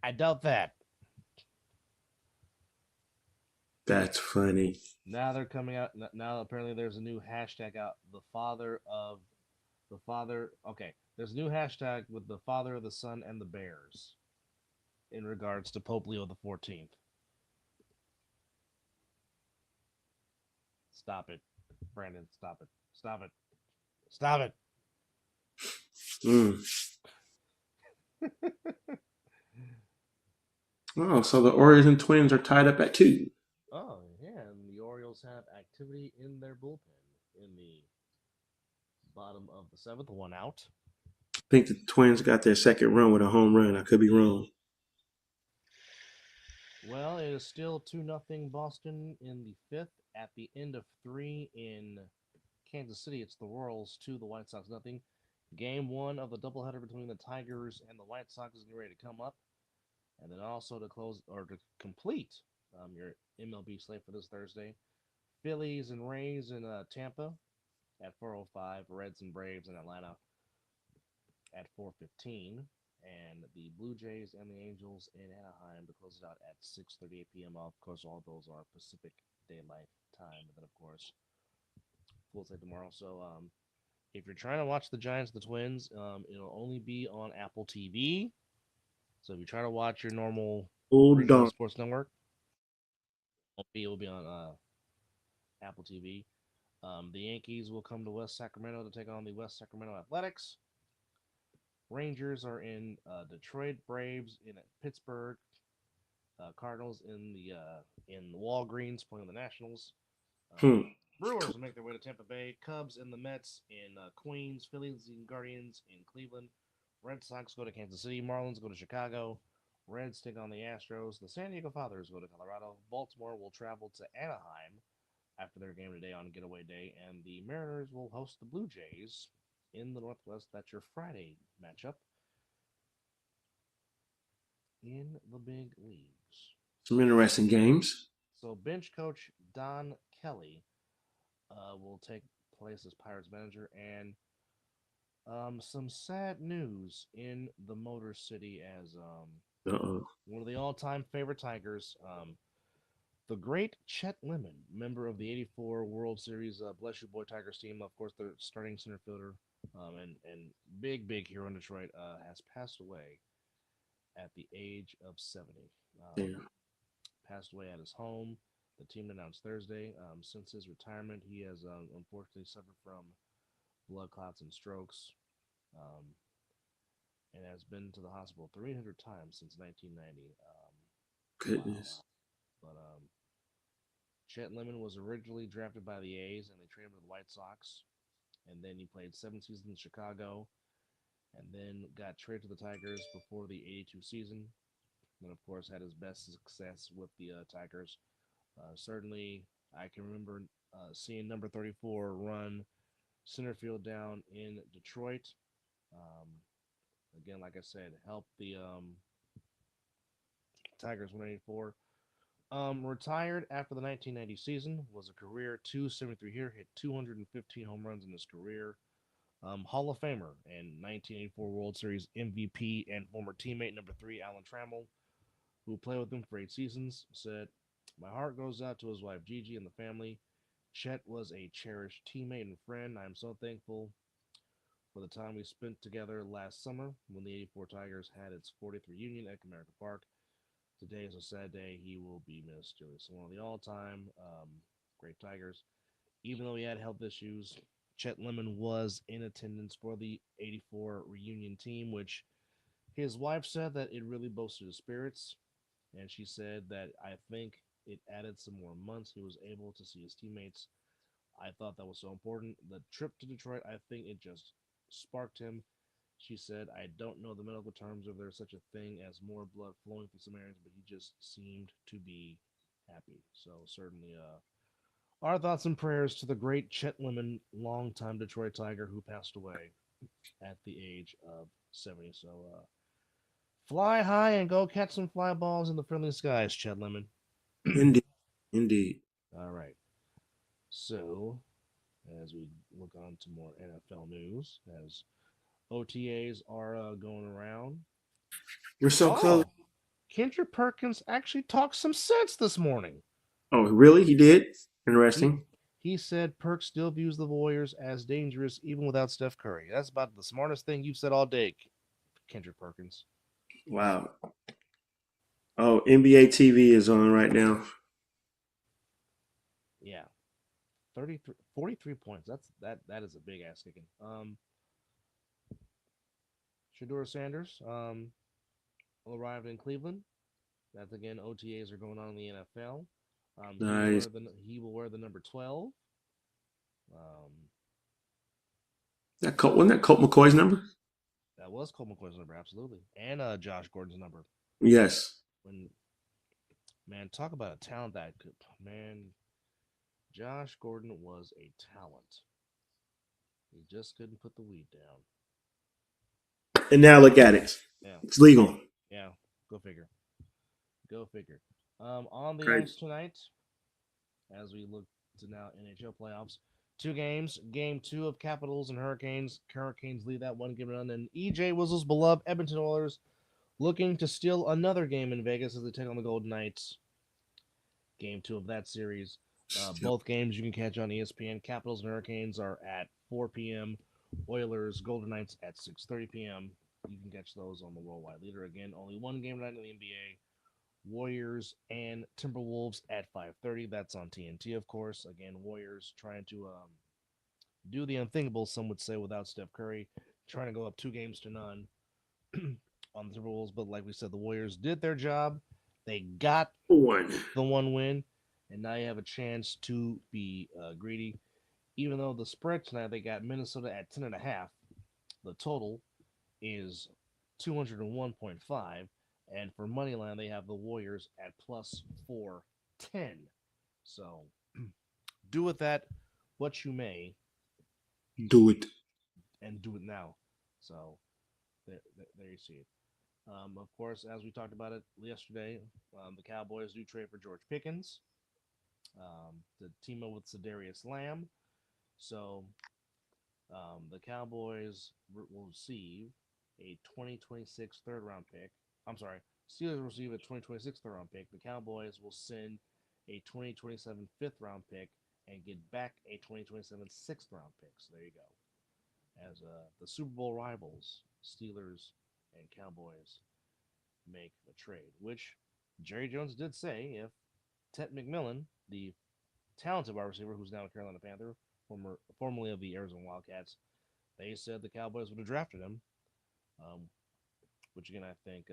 I doubt that. That's funny. Now they're coming out. Now apparently there's a new hashtag out. Okay, there's a new hashtag with the Father, the Son, and the Bears in regards to Pope Leo the 14th. Stop it, Brandon. Stop it. Stop it. Stop it. Oh, so the Orioles and Twins are tied up at 2. Oh, yeah, and the Orioles have activity in their bullpen in the bottom of the 7th, one out. I think the Twins got their second run with a home run. I could be wrong. Well, it is still 2-0 Boston in the fifth. At the end of three in Kansas City, it's the Royals 2, the White Sox nothing. Game one of the doubleheader between the Tigers and the White Sox is getting ready to come up. And then also to close or to complete your MLB slate for this Thursday, Phillies and Rays in Tampa at 4:05, Reds and Braves in Atlanta at 4:15, and the Blue Jays and the Angels in Anaheim to close it out at 6:38 p.m. Of course, all those are Pacific Daylight Time, and then of course, full slate tomorrow. So, if you're trying to watch the Giants, the Twins, it'll only be on Apple TV. So if you try to watch your normal Hold regional on. sports network, it will be on Apple TV. The Yankees will come to West Sacramento to take on the West Sacramento Athletics. Rangers are in Detroit. Braves in Pittsburgh. Cardinals in the Walgreens playing the Nationals. Hmm. Brewers will make their way to Tampa Bay. Cubs and the Mets in Queens. Phillies and Guardians in Cleveland. Red Sox go to Kansas City. Marlins go to Chicago. Reds take on the Astros. The San Diego Padres go to Colorado. Baltimore will travel to Anaheim after their game today on getaway day, and the Mariners will host the Blue Jays in the Northwest. That's your Friday matchup in the big leagues. Some interesting games. So bench coach Don Kelly will take place as Pirates manager, and some sad news in the Motor City as Uh-oh. one of the all-time favorite Tigers, the great Chet Lemon, member of the '84 World Series Bless You Boy Tigers team, of course, their starting center fielder, and big hero in Detroit, has passed away at the age of 70. Um, Damn. Passed away at his home. The team announced Thursday. Since his retirement, he has unfortunately suffered from blood clots and strokes, um, and has been to the hospital 300 times since 1990. Wow. Goodness. But Chet Lemon was originally drafted by the A's, and they traded him to the White Sox. And then he played 7 seasons in Chicago, and then got traded to the Tigers before the '82 season. And of course, had his best success with the Tigers. Certainly, I can remember seeing number 34 run center field down in Detroit. Um, again, like I said, helped the Tigers win '84. Retired after the 1990 season, was a career 273 hitter, hit 215 home runs in his career. Hall of Famer and 1984 World Series MVP and former teammate number 3, Alan Trammell, who played with him for 8 seasons, said, "My heart goes out to his wife Gigi and the family. Chet was a cherished teammate and friend. I am so thankful for the time we spent together last summer when the '84 Tigers had its 40th reunion at Comerica Park. Today is a sad day. He will be missed." Julius, one of the all-time great Tigers. Even though he had health issues, Chet Lemon was in attendance for the '84 reunion team, which his wife said that it really boosted his spirits. And she said that I think it added some more months he was able to see his teammates. I thought that was so important. The trip to Detroit, I think it just sparked him. She said, "I don't know the medical terms if there's such a thing as more blood flowing through some areas, but he just seemed to be happy." So certainly, our thoughts and prayers to the great Chet Lemon, longtime Detroit Tiger, who passed away at the age of 70. So fly high and go catch some fly balls in the friendly skies, Chet Lemon. Indeed. Indeed. All right. So as we look on to more NFL news, as OTAs are going around. We're so close. Kendrick Perkins actually talked some sense this morning. Oh, really? He did? He, Interesting. he said Perk still views the Warriors as dangerous even without Steph Curry. That's about the smartest thing you've said all day, Kendrick Perkins. Wow. Oh, NBA TV is on right now. Yeah. 43 points. That is a big ass kicking. Shador Sanders arrived in Cleveland. That's again OTAs are going on in the NFL. Nice. He will wear the number 12. Wasn't that Colt McCoy's number? That was Colt McCoy's number, absolutely, and Josh Gordon's number. Yes. When Man, talk about a talent that could. Man, Josh Gordon was a talent. He just couldn't put the weed down. And now look at it. Yeah, It's legal. yeah. Go figure. Go figure. On the Crazy. ice tonight, as we look to now NHL playoffs. Two games. Game two of Capitals and Hurricanes. Hurricanes lead that one game run. And EJ Wizzle's beloved Edmonton Oilers looking to steal another game in Vegas as they take on the Golden Knights. Game two of that series. Both games you can catch on ESPN. Capitals and Hurricanes are at 4 p.m. Oilers, Golden Knights at 6:30 p.m. You can catch those on the Worldwide Leader. Again, only one game night in the NBA. Warriors and Timberwolves at 5:30. That's on TNT, of course. Again, Warriors trying to do the unthinkable, some would say, without Steph Curry, trying to go up 2 games to none on the Timberwolves. But like we said, the Warriors did their job. They got One. the one win, and now you have a chance to be greedy. Even though the spread tonight, they got Minnesota at 10.5. The total is 201.5. And for money line, they have the Warriors at plus 410. So do with that what you may, Do it. and do it now. So there you see it. Of course, as we talked about it yesterday, the Cowboys do trade for George Pickens to team up with Sedarius Lamb. So the Cowboys will receive a 2026 third round pick. I'm sorry, Steelers will receive a 2026 third round pick. The Cowboys will send a 2027 fifth round pick and get back a 2027 sixth round pick. So there you go. As the Super Bowl rivals, Steelers and Cowboys make a trade, which Jerry Jones did say if Ted McMillan, the talented wide receiver who's now a Carolina Panther, formerly of the Arizona Wildcats, they said the Cowboys would have drafted him, um, which again I think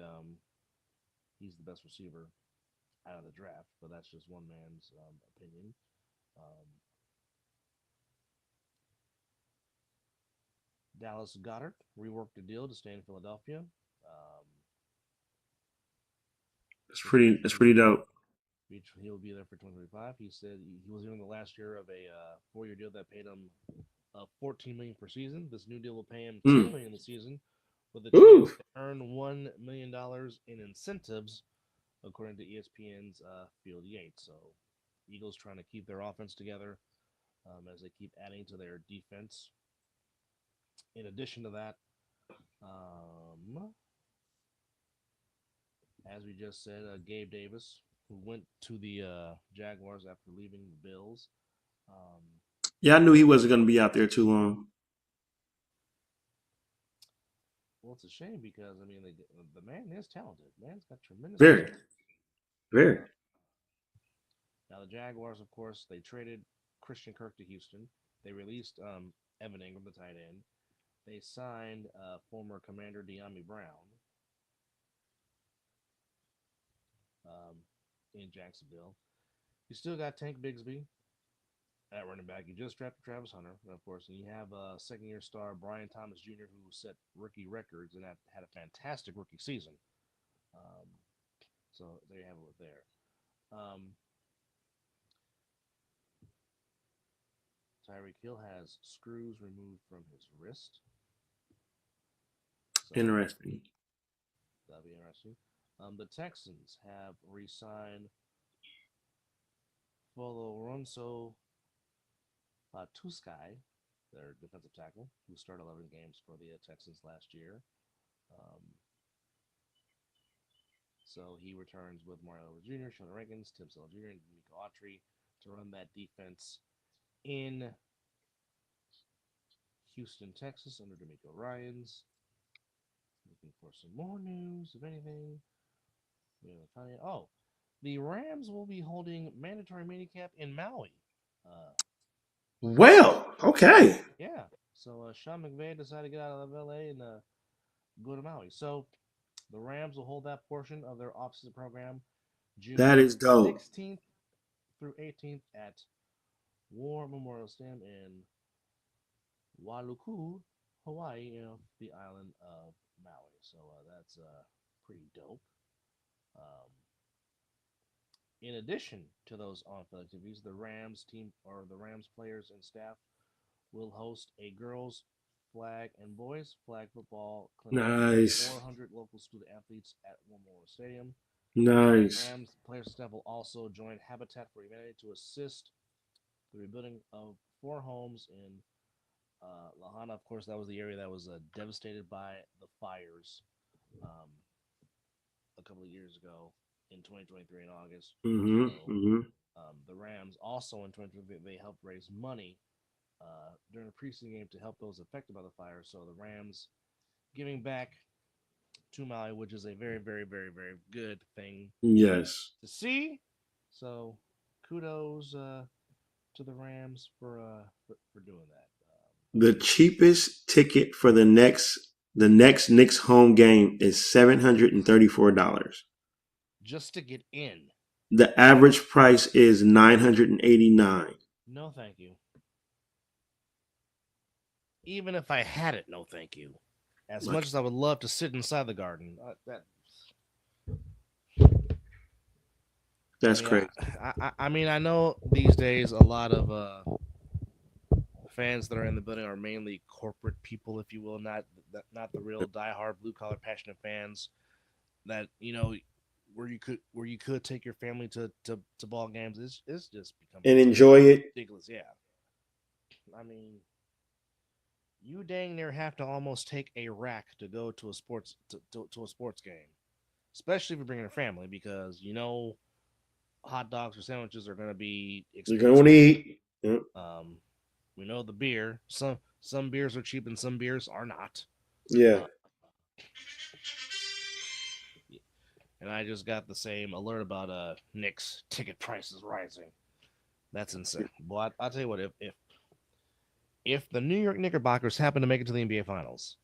he's the best receiver out of the draft, but that's just one man's opinion. Um, Dallas Goddard reworked the deal to stay in Philadelphia. That's pretty dope. He'll be there for 2025. He said he was in the last year of a 4-year deal that paid him 14 million per season. This new deal will pay him 10 million a season, with a chance Ooh. to earn $1 million in incentives, according to ESPN's Field Yates. So, Eagles trying to keep their offense together as they keep adding to their defense. In addition to that, as we just said, Gabe Davis, who went to the Jaguars after leaving the Bills. Yeah, I knew he wasn't going to be out there too long. Well, it's a shame because I mean the man is talented. Man's got tremendous Very, potential. very. Now the Jaguars, of course, they traded Christian Kirk to Houston. They released Evan Ingram, the tight end. They signed former Commander De'Ami Brown in Jacksonville. You still got Tank Bigsby at running back. You just drafted Travis Hunter, of course, and you have second-year star Brian Thomas Jr., who set rookie records and had a fantastic rookie season. So there you have it there. Tyreek Hill has screws removed from his wrist. So Interesting. that'll be interesting. The Texans have re-signed Foloronso Tuskai, their defensive tackle, who started 11 games for the Texans last year. So he returns with Mario Jr., Sean Rankins, Tim Sell Jr., and Nico Autry to run that defense in Houston, Texas, under D'Amico Ryans. Looking for some more news, if anything. Oh, the Rams will be holding mandatory minicamp in Maui. Well, okay. Yeah. So Sean McVay decided to get out of LA and go to Maui. So the Rams will hold that portion of their offseason program That June is dope. 16th through 18th at War Memorial Stadium in Wailuku, Hawaii, the island of Maui. So that's pretty dope. In addition to those on-field activities, the Rams team or the Rams players and staff will host a girls' flag and boys' flag football clinic for Nice. 400 local student athletes at War Memorial Stadium. Nice. Rams players and staff will also join Habitat for Humanity to assist the rebuilding of four homes in Lahana. Of course, that was the area that was devastated by the fires um, a couple of years ago in 2023 in August. Mm-hmm. So Mm-hmm. the Rams also in 2023 they helped raise money during the preseason game to help those affected by the fire. So the Rams giving back to Maui, which is a very, very, very, very good thing Yes. to see. So kudos to the Rams for doing that. The cheapest ticket for the next Knicks home game is $734. Just to get in. The average price is $989. No, thank you. Even if I had it, no, thank you. As much as I would love to sit inside the garden, That's crazy. I mean, I know these days a lot of fans that are in the building are mainly corporate people, if you will, not the real diehard blue collar passionate fans that where you could take your family to ball games. It's just becoming And enjoy it. ridiculous. Yeah, I mean, you dang near have to almost take a rack to go to a to a sports game, especially if you're bringing a family, because hot dogs or sandwiches are going to be You're expensive. going to eat. Yep. We know the beer. Some beers are cheap and some beers are not. Yeah. And I just got the same alert about Knicks ticket prices rising. That's insane. Well, I'll tell you what. If the New York Knickerbockers happen to make it to the NBA Finals,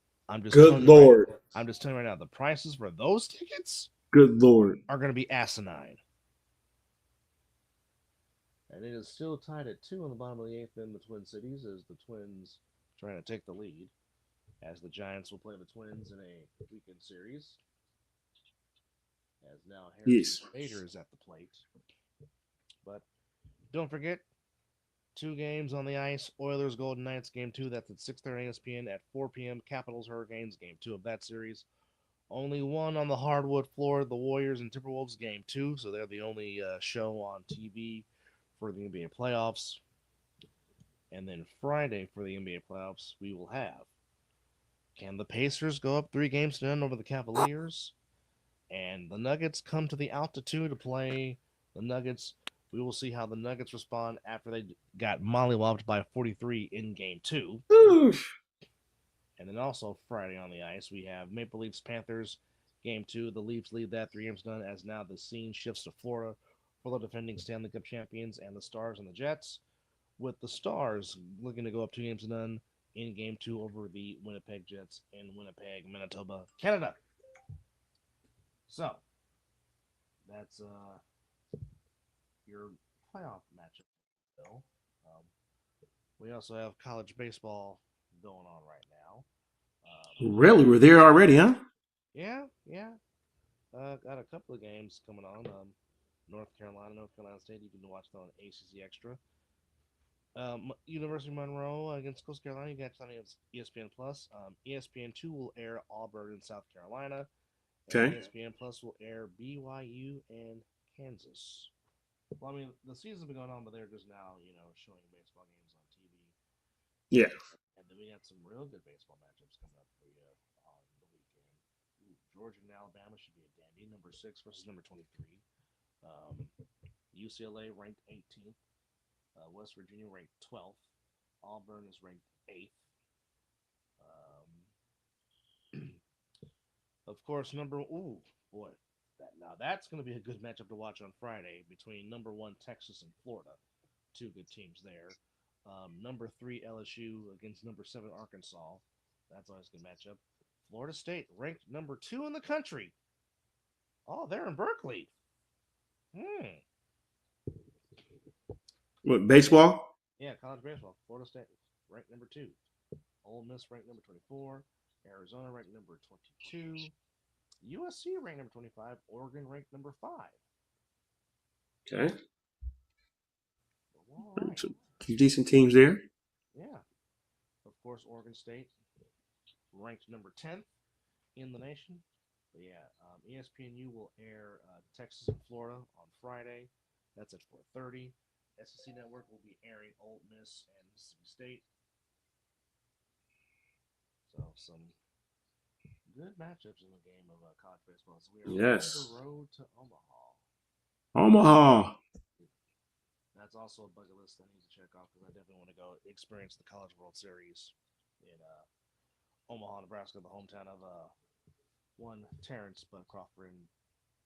Good Lord. I'm just telling you right now, the prices for those tickets Good Lord. are going to be asinine. And it is still tied at 2 on the bottom of the eighth in the Twin Cities as the Twins trying to take the lead. As the Giants will play the Twins in a weekend series. As now Harrison Bader is at the plate. But don't forget, 2 games on the ice. Oilers Golden Knights game 2. That's at 6:30 ESPN at 4 p.m. Capitals Hurricanes game 2 of that series. Only one on the hardwood floor. The Warriors and Timberwolves game 2. So they're the only show on TV for the NBA playoffs. And then Friday for the NBA playoffs, we will have, can the Pacers go up 3 games to none over the Cavaliers? And the Nuggets come to the altitude to play the Nuggets. We will see how the Nuggets respond after they got mollywopped by 43 in game 2. Oof. And then also Friday on the ice, we have Maple Leafs Panthers game 2. The Leafs lead that 3 games done as now the scene shifts to Florida for the defending Stanley Cup champions and the Stars and the Jets, with the Stars looking to go up 2 games to none in game 2 over the Winnipeg Jets in Winnipeg, Manitoba, Canada. So that's your playoff matchup, Bill. We also have college baseball going on right now. Really? We're there already, huh? Yeah. Got a couple of games coming on. North Carolina State. You can watch that on ACC Extra. University of Monroe against Coastal Carolina. You got on ESPN Plus. ESPN2 will air Auburn and South Carolina. And ESPN Plus will air BYU and Kansas. Well, I mean, the season's been going on, but they're just now, showing baseball games on TV. Yeah. And then we got some real good baseball matchups coming up for you on the weekend. Georgia and Alabama should be a dandy. Number 6 versus number 23. UCLA ranked 18th. West Virginia ranked 12th. Auburn is ranked 8th. Of course, that's going to be a good matchup to watch on Friday between number 1 Texas and Florida. 2 good teams there. Number 3 LSU against number 7 Arkansas. That's always a good matchup. Florida State ranked number 2 in the country. Oh, they're in Berkeley. What, baseball? Yeah, college baseball. Florida State ranked number 2. Ole Miss ranked number 24. Arizona ranked number 22. USC ranked number 25. Oregon ranked number 5. Okay. All right. Some decent teams there. Yeah. Of course, Oregon State ranked number 10th in the nation. But yeah, ESPNU will air Texas and Florida on Friday. That's at 4:30. SEC Network will be airing Ole Miss and Mississippi State. So some good matchups in the game of college baseball. So we are on Yes. the road to Omaha. Omaha. That's also a bucket list I need to check off because I definitely want to go experience the College World Series in Omaha, Nebraska, the hometown of one Terrence Bud Crawford and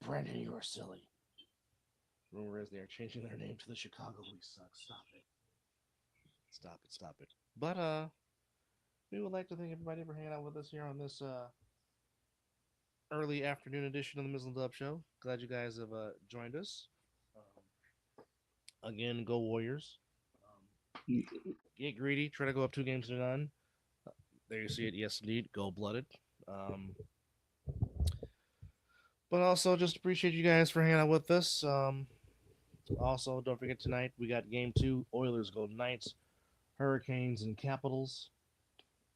Brandon. You are silly. Rumor is they are changing their name to the Chicago We Suck. Stop it. Stop it. Stop it. But we would like to thank everybody for hanging out with us here on this early afternoon edition of the Mizzle Dub Show. Glad you guys have joined us. Again, go Warriors. Get greedy. Try to go up 2 games to none. There you see it. Yes, indeed. Go blooded. But also, just appreciate you guys for hanging out with us. Also, don't forget tonight we got Game 2. Oilers, Golden Knights, Hurricanes, and Capitals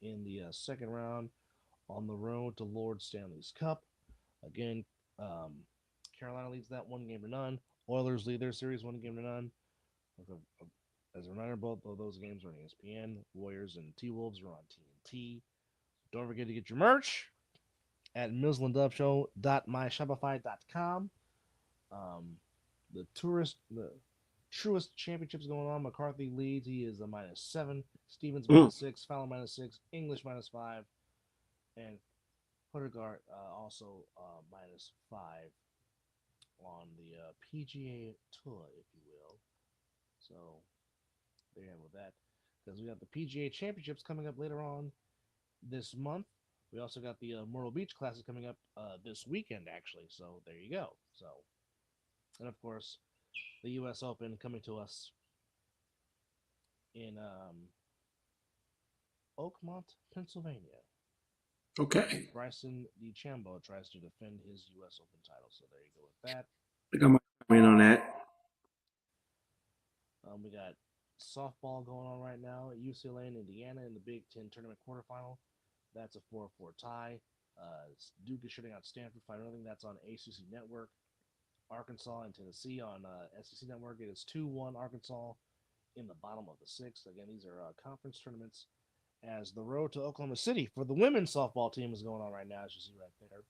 in the second round on the road to Lord Stanley's Cup. Again, Carolina leads that 1 game to none. Oilers lead their series 1 game to none. As a reminder, both of those games are on ESPN. Warriors and T-Wolves are on TNT. Don't forget to get your merch at mizzleanddubshow.myshopify.com. The truest championships going on. McCarthy leads. He is a -7. Stevens -6. Fowler -6. English -5. And Hudegard also -5 on the PGA Tour, if you will. So there you have with that. Because we got the PGA Championships coming up later on this month. We also got the Myrtle Beach Classic coming up this weekend, actually. So there you go. So, and of course, the U.S. Open coming to us in Oakmont, Pennsylvania. Okay. Bryson DeChambeau tries to defend his U.S. Open title. So there you go with that. I think I might come in on that. We got softball going on right now at UCLA and Indiana in the Big Ten tournament quarterfinal. That's a 4-4 tie. Duke is shutting out Stanford 5-0. That's on ACC Network. Arkansas and Tennessee on SEC Network. It is 2-1 Arkansas in the bottom of the 6th. Again, these are conference tournaments. As the road to Oklahoma City for the women's softball team is going on right now, as you see right there.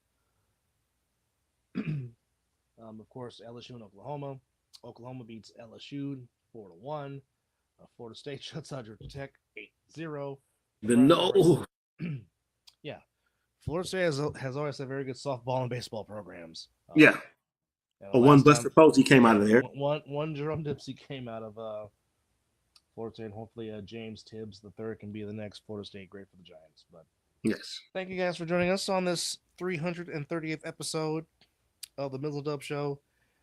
Of course, LSU and Oklahoma. Oklahoma beats LSU 4-1. Florida State shuts out Georgia Tech 8-0. Yeah. Florida State has always had very good softball and baseball programs. Yeah. One Buster Posey came out of there. One Jerome Dipsey came out of Florida State. And hopefully James Tibbs III can be the next Florida State great for the Giants. But yes. Thank you guys for joining us on this 330th episode of the Mizzle Dub Show.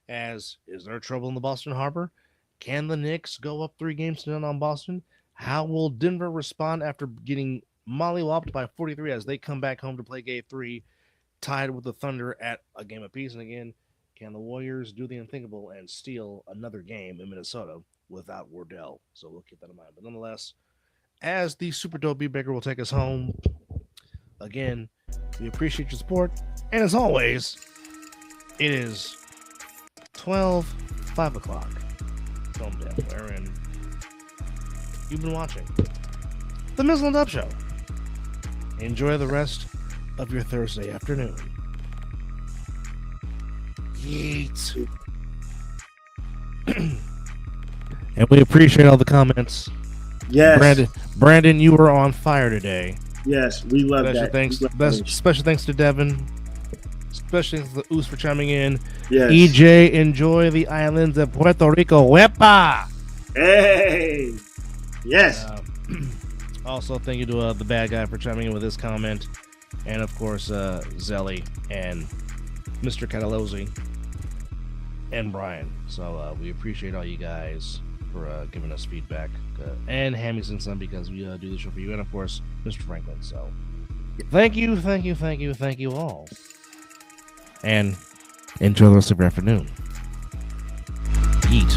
Is there trouble in the Boston Harbor? Can the Knicks go up 3 games to none on Boston? How will Denver respond after getting mollywopped by 43 as they come back home to play Game 3, tied with the Thunder at a game apiece? And again, can the Warriors do the unthinkable and steal another game in Minnesota without Wardell? So we'll keep that in mind. But nonetheless, as the Super Dope Beat Baker will take us home, again, we appreciate your support. And as always, it is 5 o'clock. Film down wherein you've been watching the Mizzle and Dub Show. Enjoy the rest of your Thursday afternoon. Yeet. And we appreciate all the comments. Yes. Brandon, you were on fire today. Yes, we love that. Special thanks to Devin. Special thanks to the Oos for chiming in. Yes. EJ, enjoy the islands of Puerto Rico. Wepa! Hey! Yes. Also, thank you to the bad guy for chiming in with his comment. And, of course, Zelly and Mr. Catalozzi and Brian. So, we appreciate all you guys for giving us feedback. And Hammy's and Son, because we do the show for you. And, of course, Mr. Franklin. So, thank you all. And enjoy the rest of your afternoon. Yeet.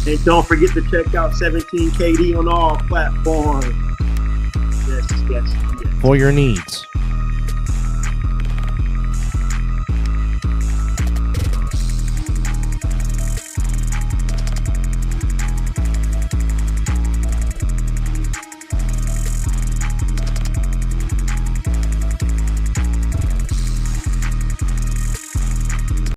And don't forget to check out 17KD on all platforms. Yes. For your needs.